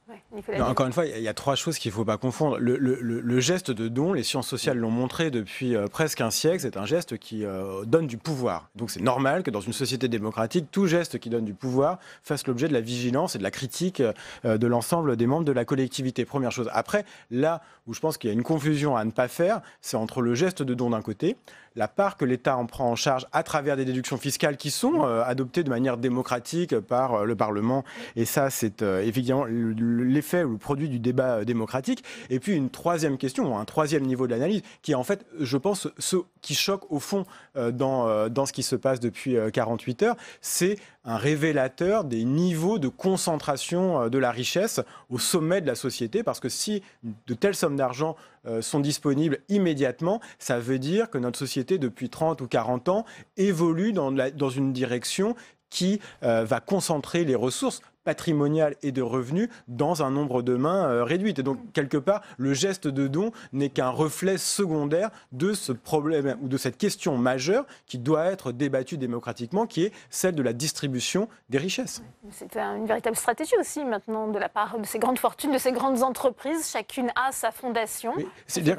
Encore une fois, il y a 3 choses qu'il ne faut pas confondre. Le geste de don, les sciences sociales l'ont montré depuis presque un siècle, c'est un geste qui donne du pouvoir. Donc c'est normal que dans une société démocratique, tout geste qui donne du pouvoir fasse l'objet de la vigilance et de la critique de l'ensemble des membres de la collectivité. Première chose. Après, là où je pense qu'il y a une confusion à ne pas faire, c'est entre le geste de don d'un côté, la part que l'État en prend en charge à travers des déductions fiscales qui sont adoptées de manière démocratique par le Parlement. Et ça, c'est évidemment l'effet ou le produit du débat démocratique. Et puis une troisième question, un troisième niveau d'analyse, qui est en fait, je pense, ce qui choque au fond dans ce qui se passe depuis 48 heures, c'est un révélateur des niveaux de concentration de la richesse au sommet de la société, parce que si de telles sommes d'argent sont disponibles immédiatement, ça veut dire que notre société, depuis 30 ou 40 ans, évolue dans une direction qui va concentrer les ressources patrimoniales et de revenus dans un nombre de mains réduite. Et donc, quelque part, le geste de don n'est qu'un reflet secondaire de ce problème ou de cette question majeure qui doit être débattue démocratiquement, qui est celle de la distribution des richesses. C'est une véritable stratégie aussi maintenant de la part de ces grandes fortunes, de ces grandes entreprises. Chacune a sa fondation. Oui. C'est-à-dire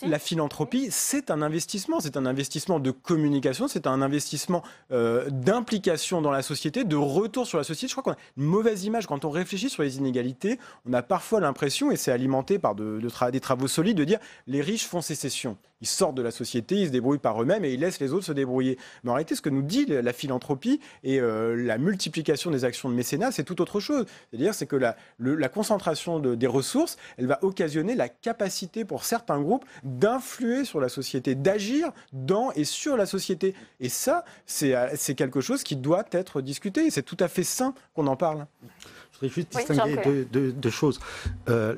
la philanthropie, c'est un investissement de communication, c'est un investissement d'implication dans la société, de retour sur la société. Je crois qu'on a une mauvaise image quand on réfléchit sur les inégalités. On a parfois l'impression, et c'est alimenté par des travaux solides, de dire les riches font sécession. Ils sortent de la société, ils se débrouillent par eux-mêmes et ils laissent les autres se débrouiller. Mais en réalité, ce que nous dit la philanthropie et la multiplication des actions de mécénat, c'est tout autre chose. C'est-à-dire c'est que la concentration des ressources, elle va occasionner la capacité pour certains groupes d'influer sur la société, d'agir dans et sur la société. Et ça, c'est quelque chose qui doit être discuté. C'est tout à fait sain qu'on en parle. Je voudrais juste distinguer deux choses.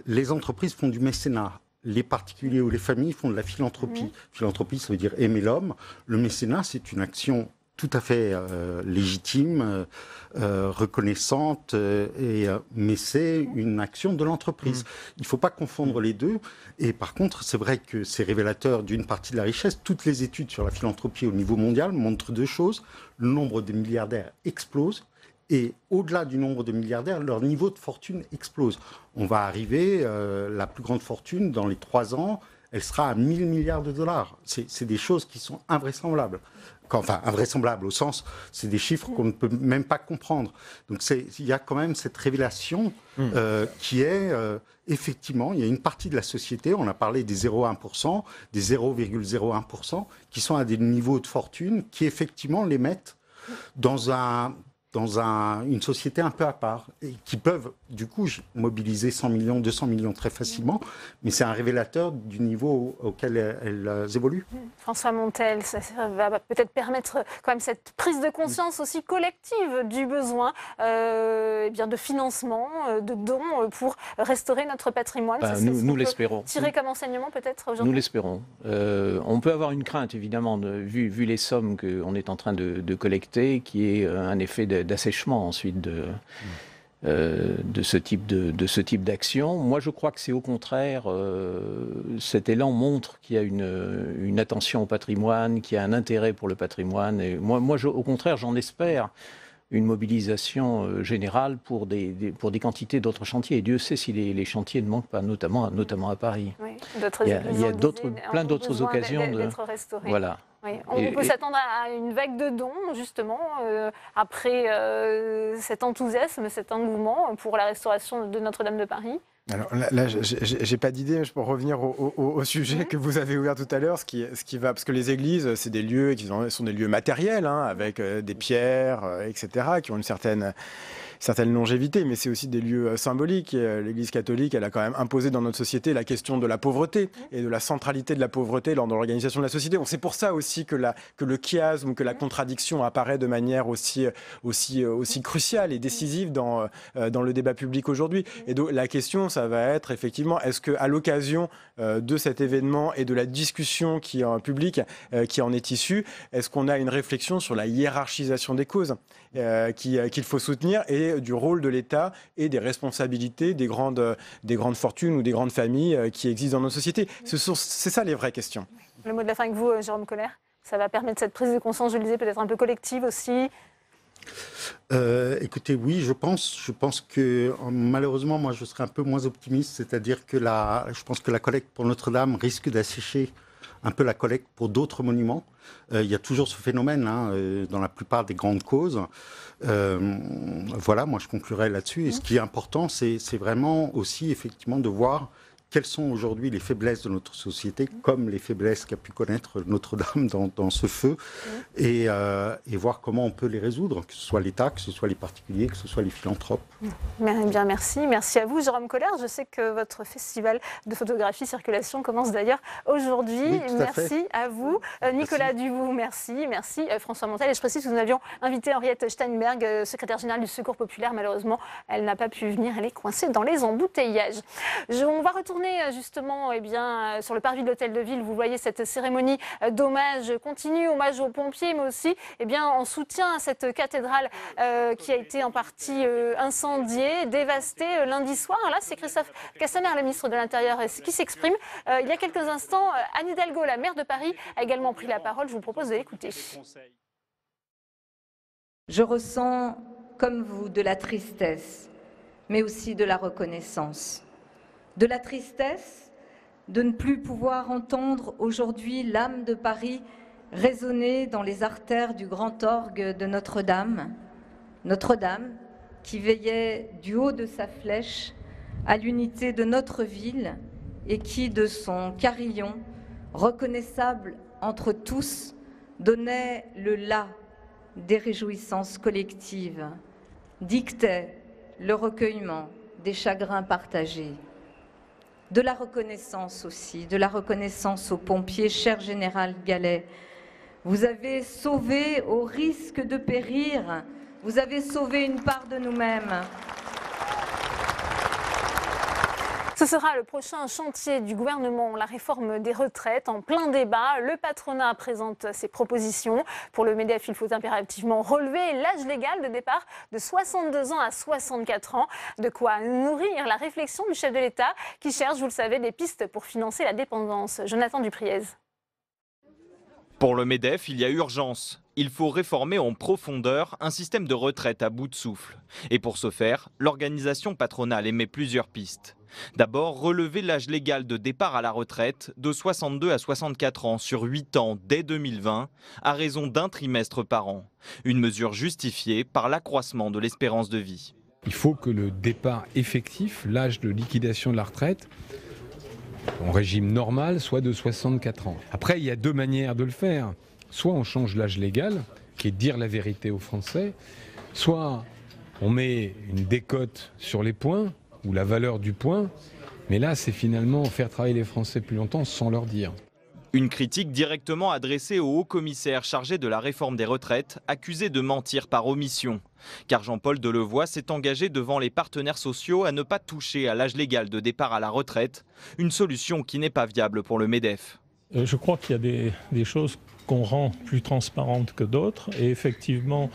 Les entreprises font du mécénat. Les particuliers ou les familles font de la philanthropie. Philanthropie, ça veut dire aimer l'homme. Le mécénat, c'est une action tout à fait légitime, reconnaissante, mais c'est une action de l'entreprise. Il ne faut pas confondre les deux. Et par contre, c'est vrai que c'est révélateur d'une partie de la richesse. Toutes les études sur la philanthropie au niveau mondial montrent 2 choses. Le nombre de milliardaires explose. Et au-delà du nombre de milliardaires, leur niveau de fortune explose. On va arriver, la plus grande fortune, dans les 3 ans, elle sera à 1 000 milliards de dollars. C'est des choses qui sont invraisemblables. Enfin, invraisemblables au sens, c'est des chiffres qu'on ne peut même pas comprendre. Donc il y a quand même cette révélation qui est, effectivement, il y a une partie de la société, on a parlé des 0,1%, des 0,01%, qui sont à des niveaux de fortune qui, effectivement, les mettent dans une société un peu à part, et qui peuvent, du coup, mobiliser 100 millions, 200 millions très facilement, mais c'est un révélateur du niveau auquel elles évoluent. François Montel, ça va peut-être permettre quand même cette prise de conscience aussi collective du besoin de financement, de dons pour restaurer notre patrimoine. Nous l'espérons. Tirer comme enseignement peut-être aujourd'hui. Nous l'espérons. On peut avoir une crainte, évidemment, vu les sommes qu'on est en train de collecter, qui est un effet d'assèchement ensuite de ce type d'action. Moi, je crois que c'est au contraire, cet élan montre qu'il y a une attention au patrimoine, qu'il y a un intérêt pour le patrimoine. Et moi au contraire, j'en espère une mobilisation générale pour des quantités d'autres chantiers. Et Dieu sait si les chantiers ne manquent pas, notamment à Paris. Oui, il y a plein d'autres occasions d'être restaurés. Voilà. Oui. On peut s'attendre à une vague de dons, justement, après cet enthousiasme, cet engouement pour la restauration de Notre-Dame de Paris. Alors là, j'ai pas d'idée pour revenir au sujet que vous avez ouvert tout à l'heure, ce qui va, parce que les églises, c'est des lieux qui sont des lieux matériels, avec des pierres, etc., qui ont une certaine longévité, mais c'est aussi des lieux symboliques. L'Église catholique, elle a quand même imposé dans notre société la question de la pauvreté et de la centralité de la pauvreté dans l'organisation de la société. C'est pour ça aussi que le chiasme, que la contradiction apparaît de manière aussi cruciale et décisive dans le débat public aujourd'hui. Et donc la question, ça va être effectivement, est-ce qu'à l'occasion de cet événement et de la discussion qui en public qui en est issue, est-ce qu'on a une réflexion sur la hiérarchisation des causes qu'il faut soutenir et et du rôle de l'État et des responsabilités des grandes fortunes ou des grandes familles qui existent dans nos sociétés. C'est ça les vraies questions. Le mot de la fin avec vous, Jérôme Collère. Ça va permettre cette prise de conscience, je le disais, peut-être un peu collective aussi. Écoutez, oui, je pense que malheureusement, moi, je serais un peu moins optimiste, c'est-à-dire que je pense que la collecte pour Notre-Dame risque d'assécher un peu la collecte pour d'autres monuments. Il y a toujours ce phénomène dans la plupart des grandes causes. Voilà, moi, je conclurai là-dessus. Et ce qui est important, c'est vraiment aussi, effectivement, de voir quelles sont aujourd'hui les faiblesses de notre société, comme les faiblesses qu'a pu connaître Notre-Dame dans ce feu, et voir comment on peut les résoudre, que ce soit l'État, que ce soit les particuliers, que ce soit les philanthropes. Bien, merci. Merci à vous, Jérôme Collère. Je sais que votre festival de photographie Circulation commence d'ailleurs aujourd'hui. Oui, merci à vous. Nicolas Duvoux, merci. Merci François Montel. Et je précise que nous avions invité Henriette Steinberg, secrétaire générale du Secours populaire. Malheureusement, elle n'a pas pu venir. Elle est coincée dans les embouteillages. On va retourner justement sur le parvis de l'Hôtel de Ville. Vous voyez cette cérémonie d'hommage continue, hommage aux pompiers, mais aussi en soutien à cette cathédrale qui a été en partie incendiée, dévastée lundi soir. Là, c'est Christophe Castaner, le ministre de l'Intérieur, qui s'exprime. Il y a quelques instants, Anne Hidalgo, la maire de Paris, a également pris la parole. Je vous propose de l'écouter. Je ressens, comme vous, de la tristesse, mais aussi de la reconnaissance. De la tristesse de ne plus pouvoir entendre aujourd'hui l'âme de Paris résonner dans les artères du grand orgue de Notre-Dame. Notre-Dame qui veillait du haut de sa flèche à l'unité de notre ville et qui, de son carillon, reconnaissable entre tous, donnait le la des réjouissances collectives, dictait le recueillement des chagrins partagés. De la reconnaissance aussi, de la reconnaissance aux pompiers, cher général Gallet. Vous avez sauvé au risque de périr, vous avez sauvé une part de nous-mêmes. Ce sera le prochain chantier du gouvernement, la réforme des retraites, en plein débat. Le patronat présente ses propositions. Pour le MEDEF, il faut impérativement relever l'âge légal de départ de 62 ans à 64 ans. De quoi nourrir la réflexion du chef de l'État qui cherche, vous le savez, des pistes pour financer la dépendance. Jonathan Dupriez. Pour le MEDEF, il y a urgence. Il faut réformer en profondeur un système de retraite à bout de souffle. Et pour ce faire, l'organisation patronale émet plusieurs pistes. D'abord, relever l'âge légal de départ à la retraite de 62 à 64 ans sur 8 ans dès 2020, à raison d'un trimestre par an. Une mesure justifiée par l'accroissement de l'espérance de vie. Il faut que le départ effectif, l'âge de liquidation de la retraite, en régime normal, soit de 64 ans. Après, il y a deux manières de le faire. Soit on change l'âge légal, qui est de dire la vérité aux Français, soit on met une décote sur les points, ou la valeur du point, mais là c'est finalement faire travailler les Français plus longtemps sans leur dire. Une critique directement adressée au haut-commissaire chargé de la réforme des retraites, accusé de mentir par omission. Car Jean-Paul Delevoye s'est engagé devant les partenaires sociaux à ne pas toucher à l'âge légal de départ à la retraite, une solution qui n'est pas viable pour le MEDEF. Je crois qu'il y a des choses qu'on rend plus transparentes que d'autres, et effectivement,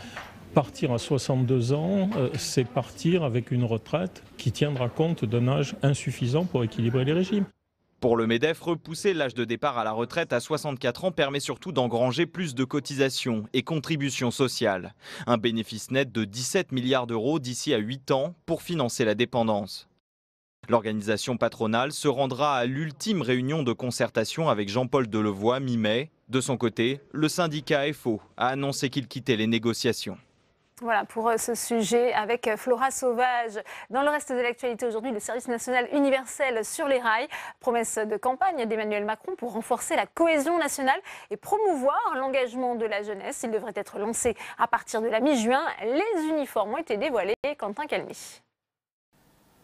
partir à 62 ans, c'est partir avec une retraite qui tiendra compte d'un âge insuffisant pour équilibrer les régimes. Pour le MEDEF, repousser l'âge de départ à la retraite à 64 ans permet surtout d'engranger plus de cotisations et contributions sociales. Un bénéfice net de 17 milliards d'euros d'ici à 8 ans pour financer la dépendance. L'organisation patronale se rendra à l'ultime réunion de concertation avec Jean-Paul Delevoye mi-mai. De son côté, le syndicat FO a annoncé qu'il quittait les négociations. Voilà pour ce sujet avec Flora Sauvage. Dans le reste de l'actualité aujourd'hui, le service national universel sur les rails. Promesse de campagne d'Emmanuel Macron pour renforcer la cohésion nationale et promouvoir l'engagement de la jeunesse. Il devrait être lancé à partir de la mi-juin. Les uniformes ont été dévoilés. Quentin Calmy.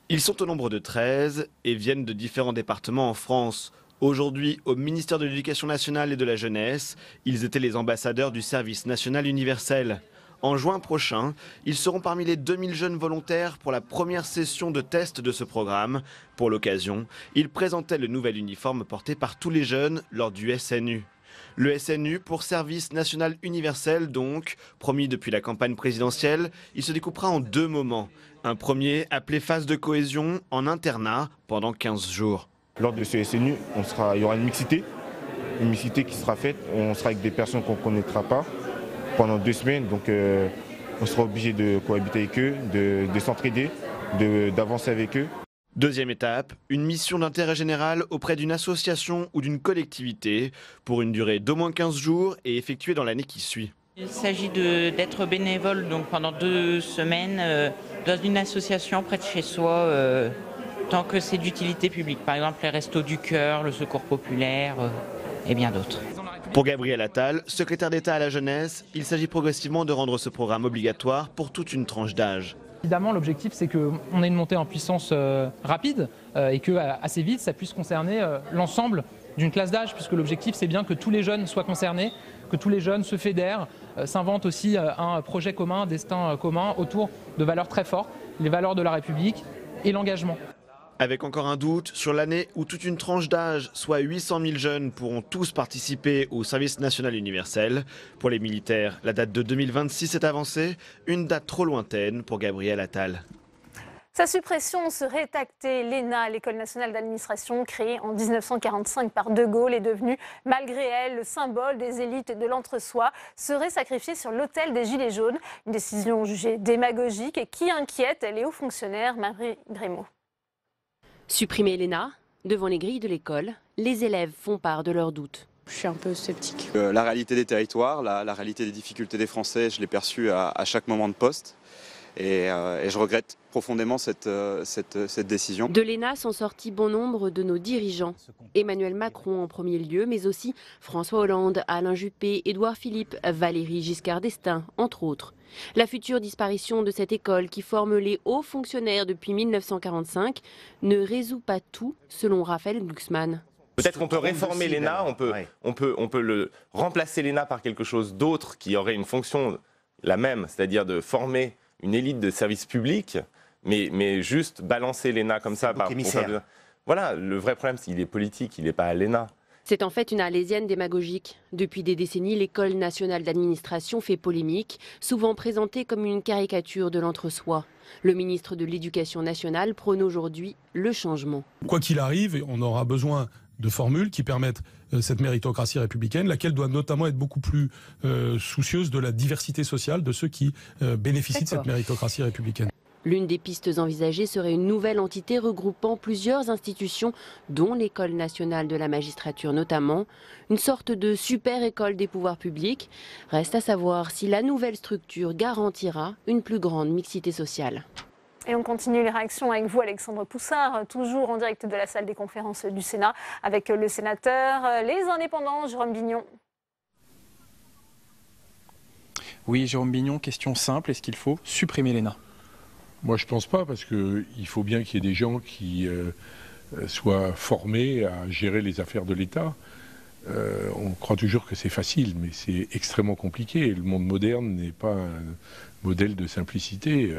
Ils sont au nombre de 13 et viennent de différents départements en France. Aujourd'hui, au ministère de l'Éducation nationale et de la jeunesse, ils étaient les ambassadeurs du service national universel. En juin prochain, ils seront parmi les 2000 jeunes volontaires pour la première session de test de ce programme. Pour l'occasion, ils présentaient le nouvel uniforme porté par tous les jeunes lors du SNU. Le SNU pour Service National Universel donc, promis depuis la campagne présidentielle, il se découpera en 2 moments. Un premier appelé phase de cohésion en internat pendant 15 jours. Lors de ce SNU, il y aura une mixité qui sera faite. On sera avec des personnes qu'on ne connaîtra pas pendant 2 semaines. Donc on sera obligé de cohabiter avec eux, de s'entraider, d'avancer avec eux. Deuxième étape, une mission d'intérêt général auprès d'une association ou d'une collectivité pour une durée d'au moins 15 jours et effectuée dans l'année qui suit. Il s'agit d'être bénévole donc pendant 2 semaines dans une association près de chez soi, tant que c'est d'utilité publique. Par exemple les Restos du Cœur, le Secours Populaire et bien d'autres. Pour Gabriel Attal, secrétaire d'État à la jeunesse, il s'agit progressivement de rendre ce programme obligatoire pour toute une tranche d'âge. Évidemment, l'objectif, c'est qu'on ait une montée en puissance rapide et que assez vite, ça puisse concerner l'ensemble d'une classe d'âge, puisque l'objectif, c'est bien que tous les jeunes soient concernés, que tous les jeunes se fédèrent, s'inventent aussi un projet commun, un destin commun autour de valeurs très fortes, les valeurs de la République et l'engagement. Avec encore un doute sur l'année où toute une tranche d'âge, soit 800 000 jeunes, pourront tous participer au service national universel. Pour les militaires, la date de 2026 est avancée, une date trop lointaine pour Gabriel Attal. Sa suppression serait actée. L'ENA, l'École nationale d'administration, créée en 1945 par De Gaulle, est devenue, malgré elle, le symbole des élites et de l'entre-soi, serait sacrifiée sur l'autel des Gilets jaunes. Une décision jugée démagogique et qui inquiète les hauts fonctionnaires. Marie Grémaud. Supprimer l'ENA, devant les grilles de l'école, les élèves font part de leurs doutes. Je suis un peu sceptique. La réalité des territoires, la réalité des difficultés des Français, je l'ai perçue à chaque moment de poste. Et je regrette profondément cette décision. De l'ENA sont sortis bon nombre de nos dirigeants. Emmanuel Macron en premier lieu, mais aussi François Hollande, Alain Juppé, Édouard Philippe, Valéry Giscard d'Estaing, entre autres. La future disparition de cette école qui forme les hauts fonctionnaires depuis 1945 ne résout pas tout, selon Raphaël Glucksmann. Peut-être qu'on peut réformer l'ENA, on peut remplacer l'ENA par quelque chose d'autre qui aurait une fonction la même, c'est-à-dire de former une élite de service public, mais juste balancer l'ENA comme ça. Voilà, le vrai problème, c'est qu'il est politique, il n'est pas à l'ENA. C'est en fait une arlésienne démagogique. Depuis des décennies, l'École nationale d'administration fait polémique, souvent présentée comme une caricature de l'entre-soi. Le ministre de l'Éducation nationale prône aujourd'hui le changement. Quoi qu'il arrive, on aura besoin de formules qui permettent cette méritocratie républicaine, laquelle doit notamment être beaucoup plus soucieuse de la diversité sociale de ceux qui bénéficient de cette méritocratie républicaine. L'une des pistes envisagées serait une nouvelle entité regroupant plusieurs institutions, dont l'École nationale de la magistrature notamment, une sorte de super-école des pouvoirs publics. Reste à savoir si la nouvelle structure garantira une plus grande mixité sociale. Et on continue les réactions avec vous, Alexandre Poussard, toujours en direct de la salle des conférences du Sénat, avec le sénateur Les Indépendants, Jérôme Bignon. Oui, Jérôme Bignon, question simple, est-ce qu'il faut supprimer l'ENA ? Moi, je ne pense pas, parce qu'il faut bien qu'il y ait des gens qui soient formés à gérer les affaires de l'État. On croit toujours que c'est facile, mais c'est extrêmement compliqué. Le monde moderne n'est pas un modèle de simplicité.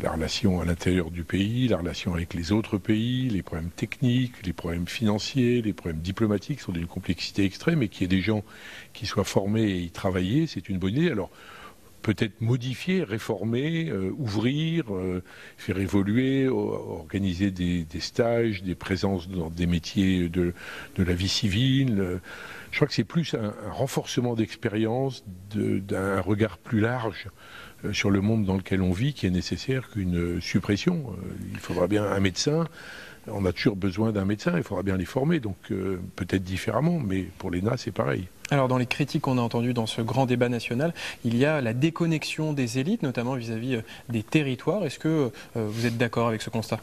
La relation à l'intérieur du pays, la relation avec les autres pays, les problèmes techniques, les problèmes financiers, les problèmes diplomatiques sont d'une complexité extrême, et qu'il y ait des gens qui soient formés et y travailler, c'est une bonne idée. Alors, peut-être modifier, réformer, ouvrir, faire évoluer, organiser des stages, des présences dans des métiers de la vie civile. Je crois que c'est plus un renforcement d'expérience, d'un regard plus large sur le monde dans lequel on vit qui est nécessaire qu'une suppression. Il faudra bien un médecin. On a toujours besoin d'un médecin, il faudra bien les former, donc peut-être différemment, mais pour l'ENA, c'est pareil. Alors dans les critiques qu'on a entendues dans ce grand débat national, il y a la déconnexion des élites, notamment vis-à-vis des territoires. Est-ce que vous êtes d'accord avec ce constat ?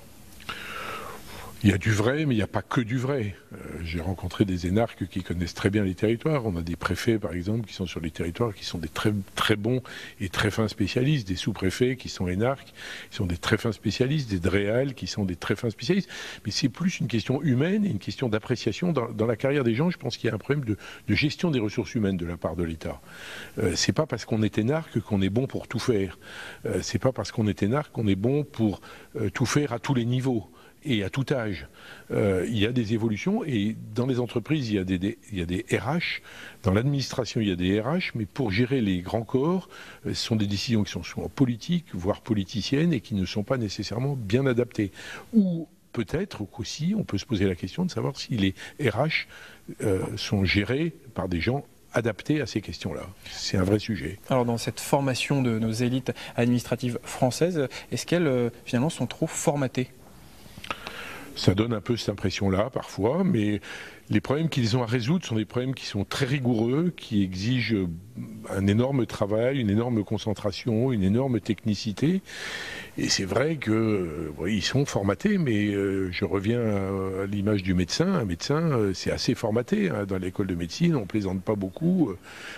Il y a du vrai, mais il n'y a pas que du vrai. J'ai rencontré des énarques qui connaissent très bien les territoires. On a des préfets, par exemple, qui sont sur les territoires, qui sont des très, très bons et très fins spécialistes. Des sous-préfets qui sont énarques, qui sont des très fins spécialistes. Des DREAL qui sont des très fins spécialistes. Mais c'est plus une question humaine et une question d'appréciation. Dans la carrière des gens, je pense qu'il y a un problème de gestion des ressources humaines de la part de l'État. C'est pas parce qu'on est énarque qu'on est bon pour tout faire. C'est pas parce qu'on est énarque qu'on est bon pour tout faire à tous les niveaux. et à tout âge. Il y a des évolutions et dans les entreprises, il y a des RH. Dans l'administration, il y a des RH, mais pour gérer les grands corps, ce sont des décisions qui sont souvent politiques, voire politiciennes, et qui ne sont pas nécessairement bien adaptées. Ou peut-être qu'aussi, on peut se poser la question de savoir si les RH sont gérés par des gens adaptés à ces questions-là. C'est un vrai sujet. Alors dans cette formation de nos élites administratives françaises, est-ce qu'elles finalement sont trop formatées ? Ça donne un peu cette impression-là parfois, mais les problèmes qu'ils ont à résoudre sont des problèmes qui sont très rigoureux, qui exigent un énorme travail, une énorme concentration, une énorme technicité. Et c'est vrai qu'ils sont formatés, mais je reviens à l'image du médecin. Un médecin, c'est assez formaté. Hein. Dans l'école de médecine, on ne plaisante pas beaucoup.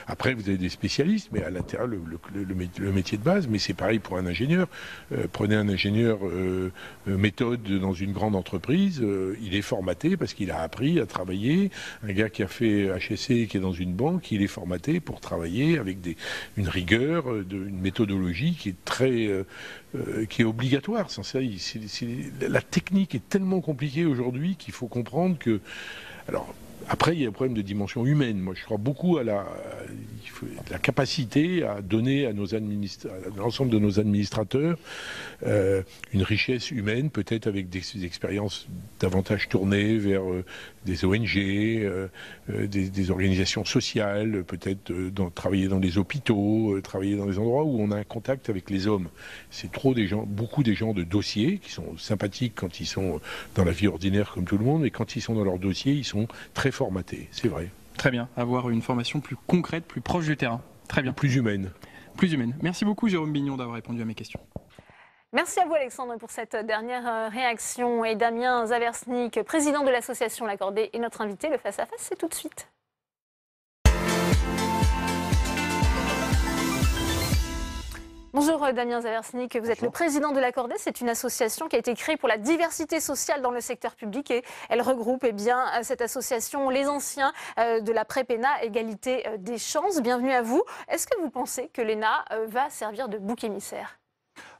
Après, vous avez des spécialistes, mais à l'intérieur, le métier de base. Mais c'est pareil pour un ingénieur. Prenez un ingénieur méthode dans une grande entreprise, il est formaté parce qu'il a appris à travailler. Un gars qui a fait HSC, qui est dans une banque, il est formaté pour travailler avec une rigueur, une méthodologie qui est qui est obligatoire. Sans ça, la technique est tellement compliquée aujourd'hui qu'il faut comprendre que... Alors, après, il y a un problème de dimension humaine. Moi, je crois beaucoup à la capacité à donner à l'ensemble de nos administrateurs une richesse humaine, peut-être avec des expériences davantage tournées vers des ONG, des organisations sociales, peut-être travailler dans les hôpitaux, travailler dans des endroits où on a un contact avec les hommes. C'est beaucoup des gens de dossier qui sont sympathiques quand ils sont dans la vie ordinaire comme tout le monde, mais quand ils sont dans leur dossier, ils sont très formatés, c'est vrai. Très bien, avoir une formation plus concrète, plus proche du terrain. Très bien. Plus humaine. Plus humaine. Merci beaucoup Jérôme Bignon d'avoir répondu à mes questions. Merci à vous Alexandre pour cette dernière réaction. Et Damien Zaversnik, président de l'association L'Accordé, est notre invité. Le face-à-face, c'est tout de suite. Bonjour Damien Zaversnik, vous êtes le président de l'Accordé. C'est une association qui a été créée pour la diversité sociale dans le secteur public et elle regroupe cette association les anciens de la pré-PENA, égalité des chances. Bienvenue à vous. Est-ce que vous pensez que l'ENA va servir de bouc émissaire ?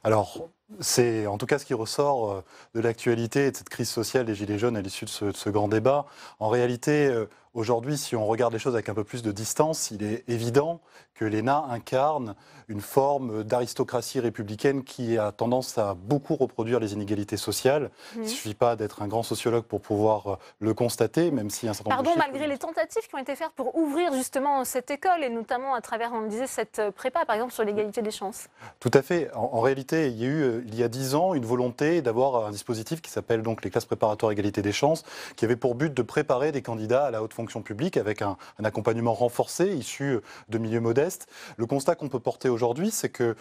Alors, c'est en tout cas ce qui ressort de l'actualité et de cette crise sociale des Gilets jaunes à l'issue de ce grand débat. En réalité, aujourd'hui, si on regarde les choses avec un peu plus de distance, il est évident que l'ENA incarne une forme d'aristocratie républicaine qui a tendance à beaucoup reproduire les inégalités sociales. Il ne suffit pas d'être un grand sociologue pour pouvoir le constater, même si un certain nombre de chiffres... malgré les tentatives qui ont été faites pour ouvrir justement cette école, et notamment à travers, on le disait, cette prépa, par exemple, sur l'égalité des chances. Tout à fait. En réalité, il y a eu, il y a 10 ans, une volonté d'avoir un dispositif qui s'appelle donc les classes préparatoires égalité des chances, qui avait pour but de préparer des candidats à la haute fonction publique avec un accompagnement renforcé, issu de milieux modestes. Le constat qu'on peut porter aujourd'hui, c'est que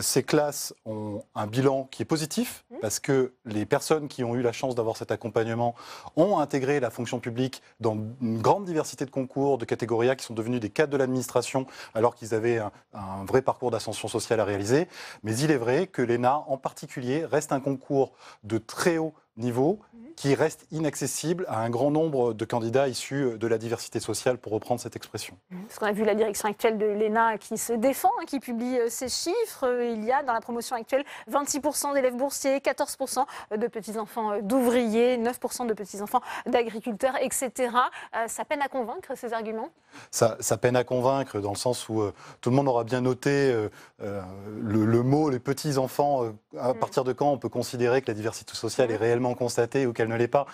ces classes ont un bilan qui est positif, parce que les personnes qui ont eu la chance d'avoir cet accompagnement ont intégré la fonction publique dans une grande diversité de concours, de catégories A, qui sont devenus des cadres de l'administration, alors qu'ils avaient un vrai parcours d'ascension sociale à réaliser. Mais il est vrai que l'ENA, en particulier, reste un concours de très haut niveau qui reste inaccessible à un grand nombre de candidats issus de la diversité sociale, pour reprendre cette expression. Parce qu'on a vu la direction actuelle de l'ENA qui se défend, qui publie ces chiffres. Il y a dans la promotion actuelle 26% d'élèves boursiers, 14% de petits-enfants d'ouvriers, 9% de petits-enfants d'agriculteurs, etc. Ça peine à convaincre, ces arguments ? Ça peine à convaincre, dans le sens où tout le monde aura bien noté le mot « les petits-enfants ». À partir de quand on peut considérer que la diversité sociale est réellement constatée ou qu'elle ne l'est pas ?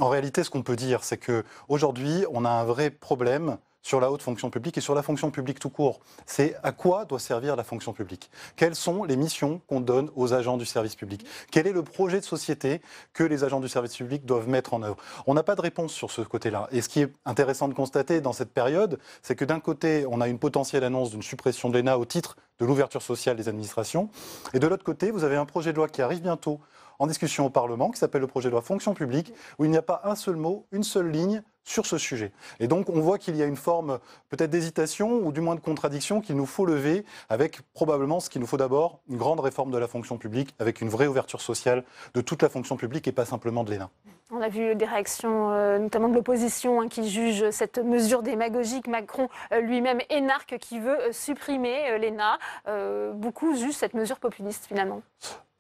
En réalité, ce qu'on peut dire, c'est qu'aujourd'hui, on a un vrai problème sur la haute fonction publique et sur la fonction publique tout court. C'est à quoi doit servir la fonction publique ? Quelles sont les missions qu'on donne aux agents du service public ? Quel est le projet de société que les agents du service public doivent mettre en œuvre ? On n'a pas de réponse sur ce côté-là. Et ce qui est intéressant de constater dans cette période, c'est que d'un côté, on a une potentielle annonce d'une suppression de l'ENA au titre de l'ouverture sociale des administrations, et de l'autre côté, vous avez un projet de loi qui arrive bientôt en discussion au Parlement, qui s'appelle le projet de loi fonction publique, où il n'y a pas un seul mot, une seule ligne sur ce sujet. Et donc on voit qu'il y a une forme peut-être d'hésitation ou du moins de contradiction qu'il nous faut lever, avec probablement ce qu'il nous faut d'abord, une grande réforme de la fonction publique, avec une vraie ouverture sociale de toute la fonction publique et pas simplement de l'ENA. On a vu des réactions, notamment de l'opposition, qui juge cette mesure démagogique. Macron lui-même énarque qui veut supprimer l'ENA. Beaucoup jugent cette mesure populiste finalement.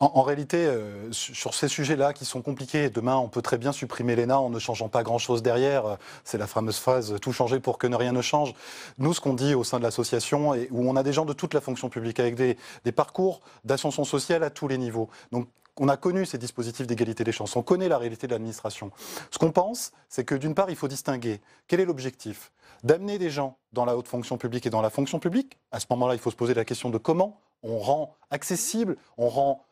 En réalité, sur ces sujets-là qui sont compliqués, demain on peut très bien supprimer l'ENA en ne changeant pas grand-chose derrière. C'est la fameuse phrase « tout changer pour que rien ne change ». Nous, ce qu'on dit au sein de l'association, et où on a des gens de toute la fonction publique avec des parcours d'ascension sociale à tous les niveaux. Donc, on a connu ces dispositifs d'égalité des chances, on connaît la réalité de l'administration. Ce qu'on pense, c'est que d'une part, il faut distinguer. Quel est l'objectif ? D'amener des gens dans la haute fonction publique et dans la fonction publique. À ce moment-là, il faut se poser la question de comment on rend accessible, on rend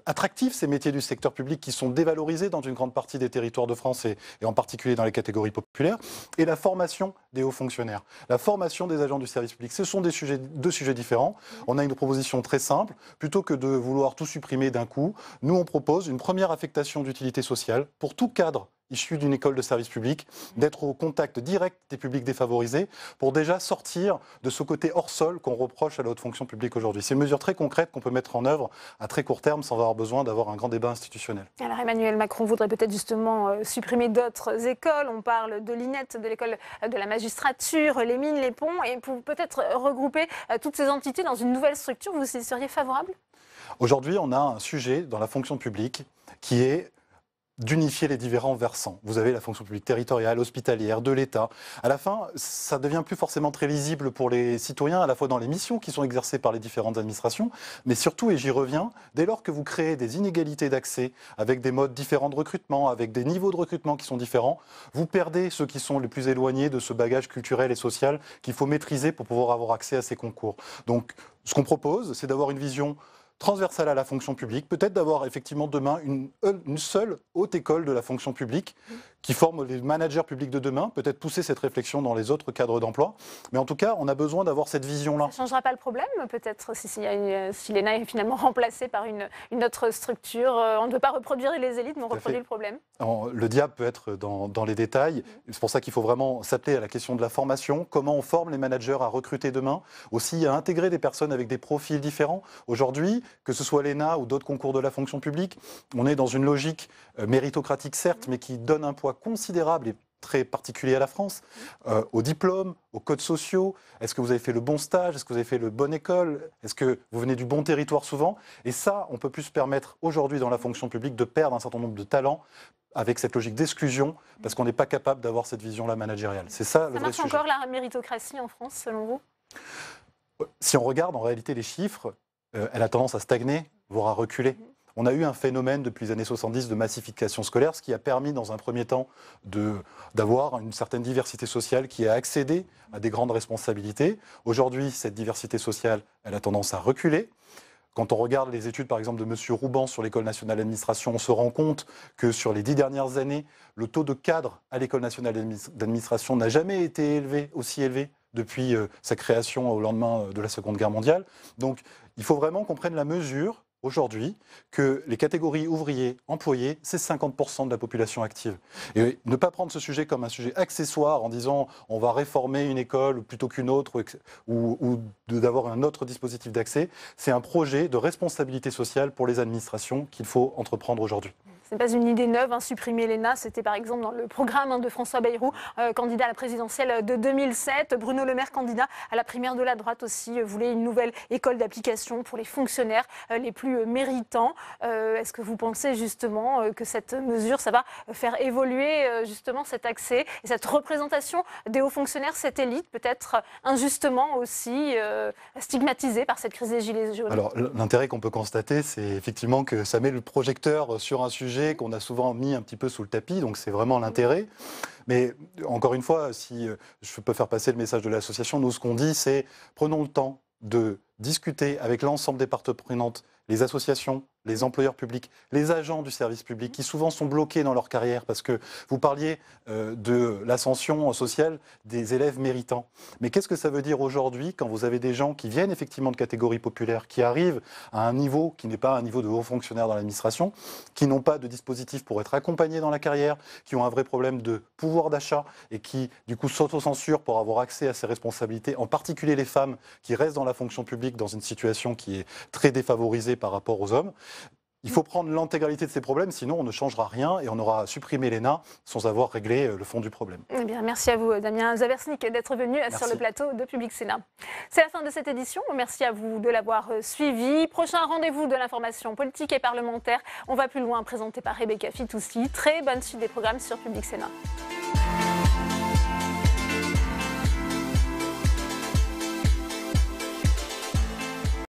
attractifs ces métiers du secteur public qui sont dévalorisés dans une grande partie des territoires de France et en particulier dans les catégories populaires, et la formation des hauts fonctionnaires, la formation des agents du service public. Ce sont deux sujets différents. On a une proposition très simple. Plutôt que de vouloir tout supprimer d'un coup, nous on propose une première affectation d'utilité sociale pour tout cadre issus d'une école de service public, d'être au contact direct des publics défavorisés pour déjà sortir de ce côté hors sol qu'on reproche à la haute fonction publique aujourd'hui. C'est une mesure très concrète qu'on peut mettre en œuvre à très court terme sans avoir besoin d'avoir un grand débat institutionnel. Alors Emmanuel Macron voudrait peut-être justement supprimer d'autres écoles. On parle de l'INET, de l'école de la magistrature, les mines, les ponts, et pour peut-être regrouper toutes ces entités dans une nouvelle structure, vous y seriez favorable ? Aujourd'hui, on a un sujet dans la fonction publique qui est d'unifier les différents versants. Vous avez la fonction publique territoriale, hospitalière, de l'État. À la fin, ça devient plus forcément très lisible pour les citoyens, à la fois dans les missions qui sont exercées par les différentes administrations, mais surtout, et j'y reviens, dès lors que vous créez des inégalités d'accès, avec des modes différents de recrutement, avec des niveaux de recrutement qui sont différents, vous perdez ceux qui sont les plus éloignés de ce bagage culturel et social qu'il faut maîtriser pour pouvoir avoir accès à ces concours. Donc, ce qu'on propose, c'est d'avoir une vision transversale à la fonction publique, peut-être d'avoir effectivement demain une seule haute école de la fonction publique qui forme les managers publics de demain, peut-être pousser cette réflexion dans les autres cadres d'emploi. Mais en tout cas, on a besoin d'avoir cette vision-là. Ça ne changera pas le problème, peut-être, si l'ENA est finalement remplacée par une autre structure. On ne peut pas reproduire les élites, mais on reproduit le problème. Le diable peut être dans les détails. C'est pour ça qu'il faut vraiment s'atteler à la question de la formation. Comment on forme les managers à recruter demain, aussi à intégrer des personnes avec des profils différents. Aujourd'hui, que ce soit l'ENA ou d'autres concours de la fonction publique, on est dans une logique méritocratique, certes, mais qui donne un poids considérable et très particulier à la France, aux diplômes, aux codes sociaux. Est-ce que vous avez fait le bon stage? Est-ce que vous avez fait le bonne école? Est-ce que vous venez du bon territoire souvent? Et ça, on ne peut plus se permettre aujourd'hui dans la fonction publique de perdre un certain nombre de talents avec cette logique d'exclusion, parce qu'on n'est pas capable d'avoir cette vision-là managériale. C'est ça le vrai sujet. Ça marche encore la méritocratie en France, selon vous? Si on regarde en réalité les chiffres, elle a tendance à stagner, voire à reculer. On a eu un phénomène depuis les années 70 de massification scolaire, ce qui a permis dans un premier temps d'avoir une certaine diversité sociale qui a accédé à des grandes responsabilités. Aujourd'hui, cette diversité sociale, elle a tendance à reculer. Quand on regarde les études, par exemple, de M. Rouban sur l'École nationale d'administration, on se rend compte que sur les 10 dernières années, le taux de cadre à l'École nationale d'administration n'a jamais été aussi élevé depuis sa création au lendemain de la Seconde Guerre mondiale. Donc, il faut vraiment qu'on prenne la mesure aujourd'hui que les catégories ouvriers, employés, c'est 50% de la population active. Et ne pas prendre ce sujet comme un sujet accessoire en disant on va réformer une école plutôt qu'une autre ou d'avoir un autre dispositif d'accès, c'est un projet de responsabilité sociale pour les administrations qu'il faut entreprendre aujourd'hui. Ce n'est pas une idée neuve, supprimer l'ENA, c'était par exemple dans le programme de François Bayrou, candidat à la présidentielle de 2007. Bruno Le Maire, candidat à la primaire de la droite aussi, voulait une nouvelle école d'application pour les fonctionnaires les plus méritants. Est-ce que vous pensez justement que cette mesure, ça va faire évoluer justement cet accès et cette représentation des hauts fonctionnaires, cette élite peut-être injustement aussi stigmatisée par cette crise des Gilets jaunes? Alors l'intérêt qu'on peut constater, c'est effectivement que ça met le projecteur sur un sujet qu'on a souvent mis un petit peu sous le tapis, donc c'est vraiment l'intérêt. Mais encore une fois, si je peux faire passer le message de l'association, nous ce qu'on dit c'est prenons le temps de discuter avec l'ensemble des parties prenantes, les associations, les employeurs publics, les agents du service public qui souvent sont bloqués dans leur carrière parce que vous parliez de l'ascension sociale des élèves méritants. Mais qu'est-ce que ça veut dire aujourd'hui quand vous avez des gens qui viennent effectivement de catégories populaires, qui arrivent à un niveau qui n'est pas un niveau de haut fonctionnaire dans l'administration, qui n'ont pas de dispositif pour être accompagnés dans la carrière, qui ont un vrai problème de pouvoir d'achat et qui du coup s'autocensurent pour avoir accès à ces responsabilités, en particulier les femmes qui restent dans la fonction publique dans une situation qui est très défavorisée par rapport aux hommes. Il faut prendre l'intégralité de ces problèmes, sinon on ne changera rien et on aura supprimé l'ENA sans avoir réglé le fond du problème. Eh bien, merci à vous, Damien Zaversnik, d'être venu sur le plateau de Public Sénat. C'est la fin de cette édition. Merci à vous de l'avoir suivi. Prochain rendez-vous de l'information politique et parlementaire. On va plus loin, présenté par Rebecca Fitoussi. Très bonne suite des programmes sur Public Sénat.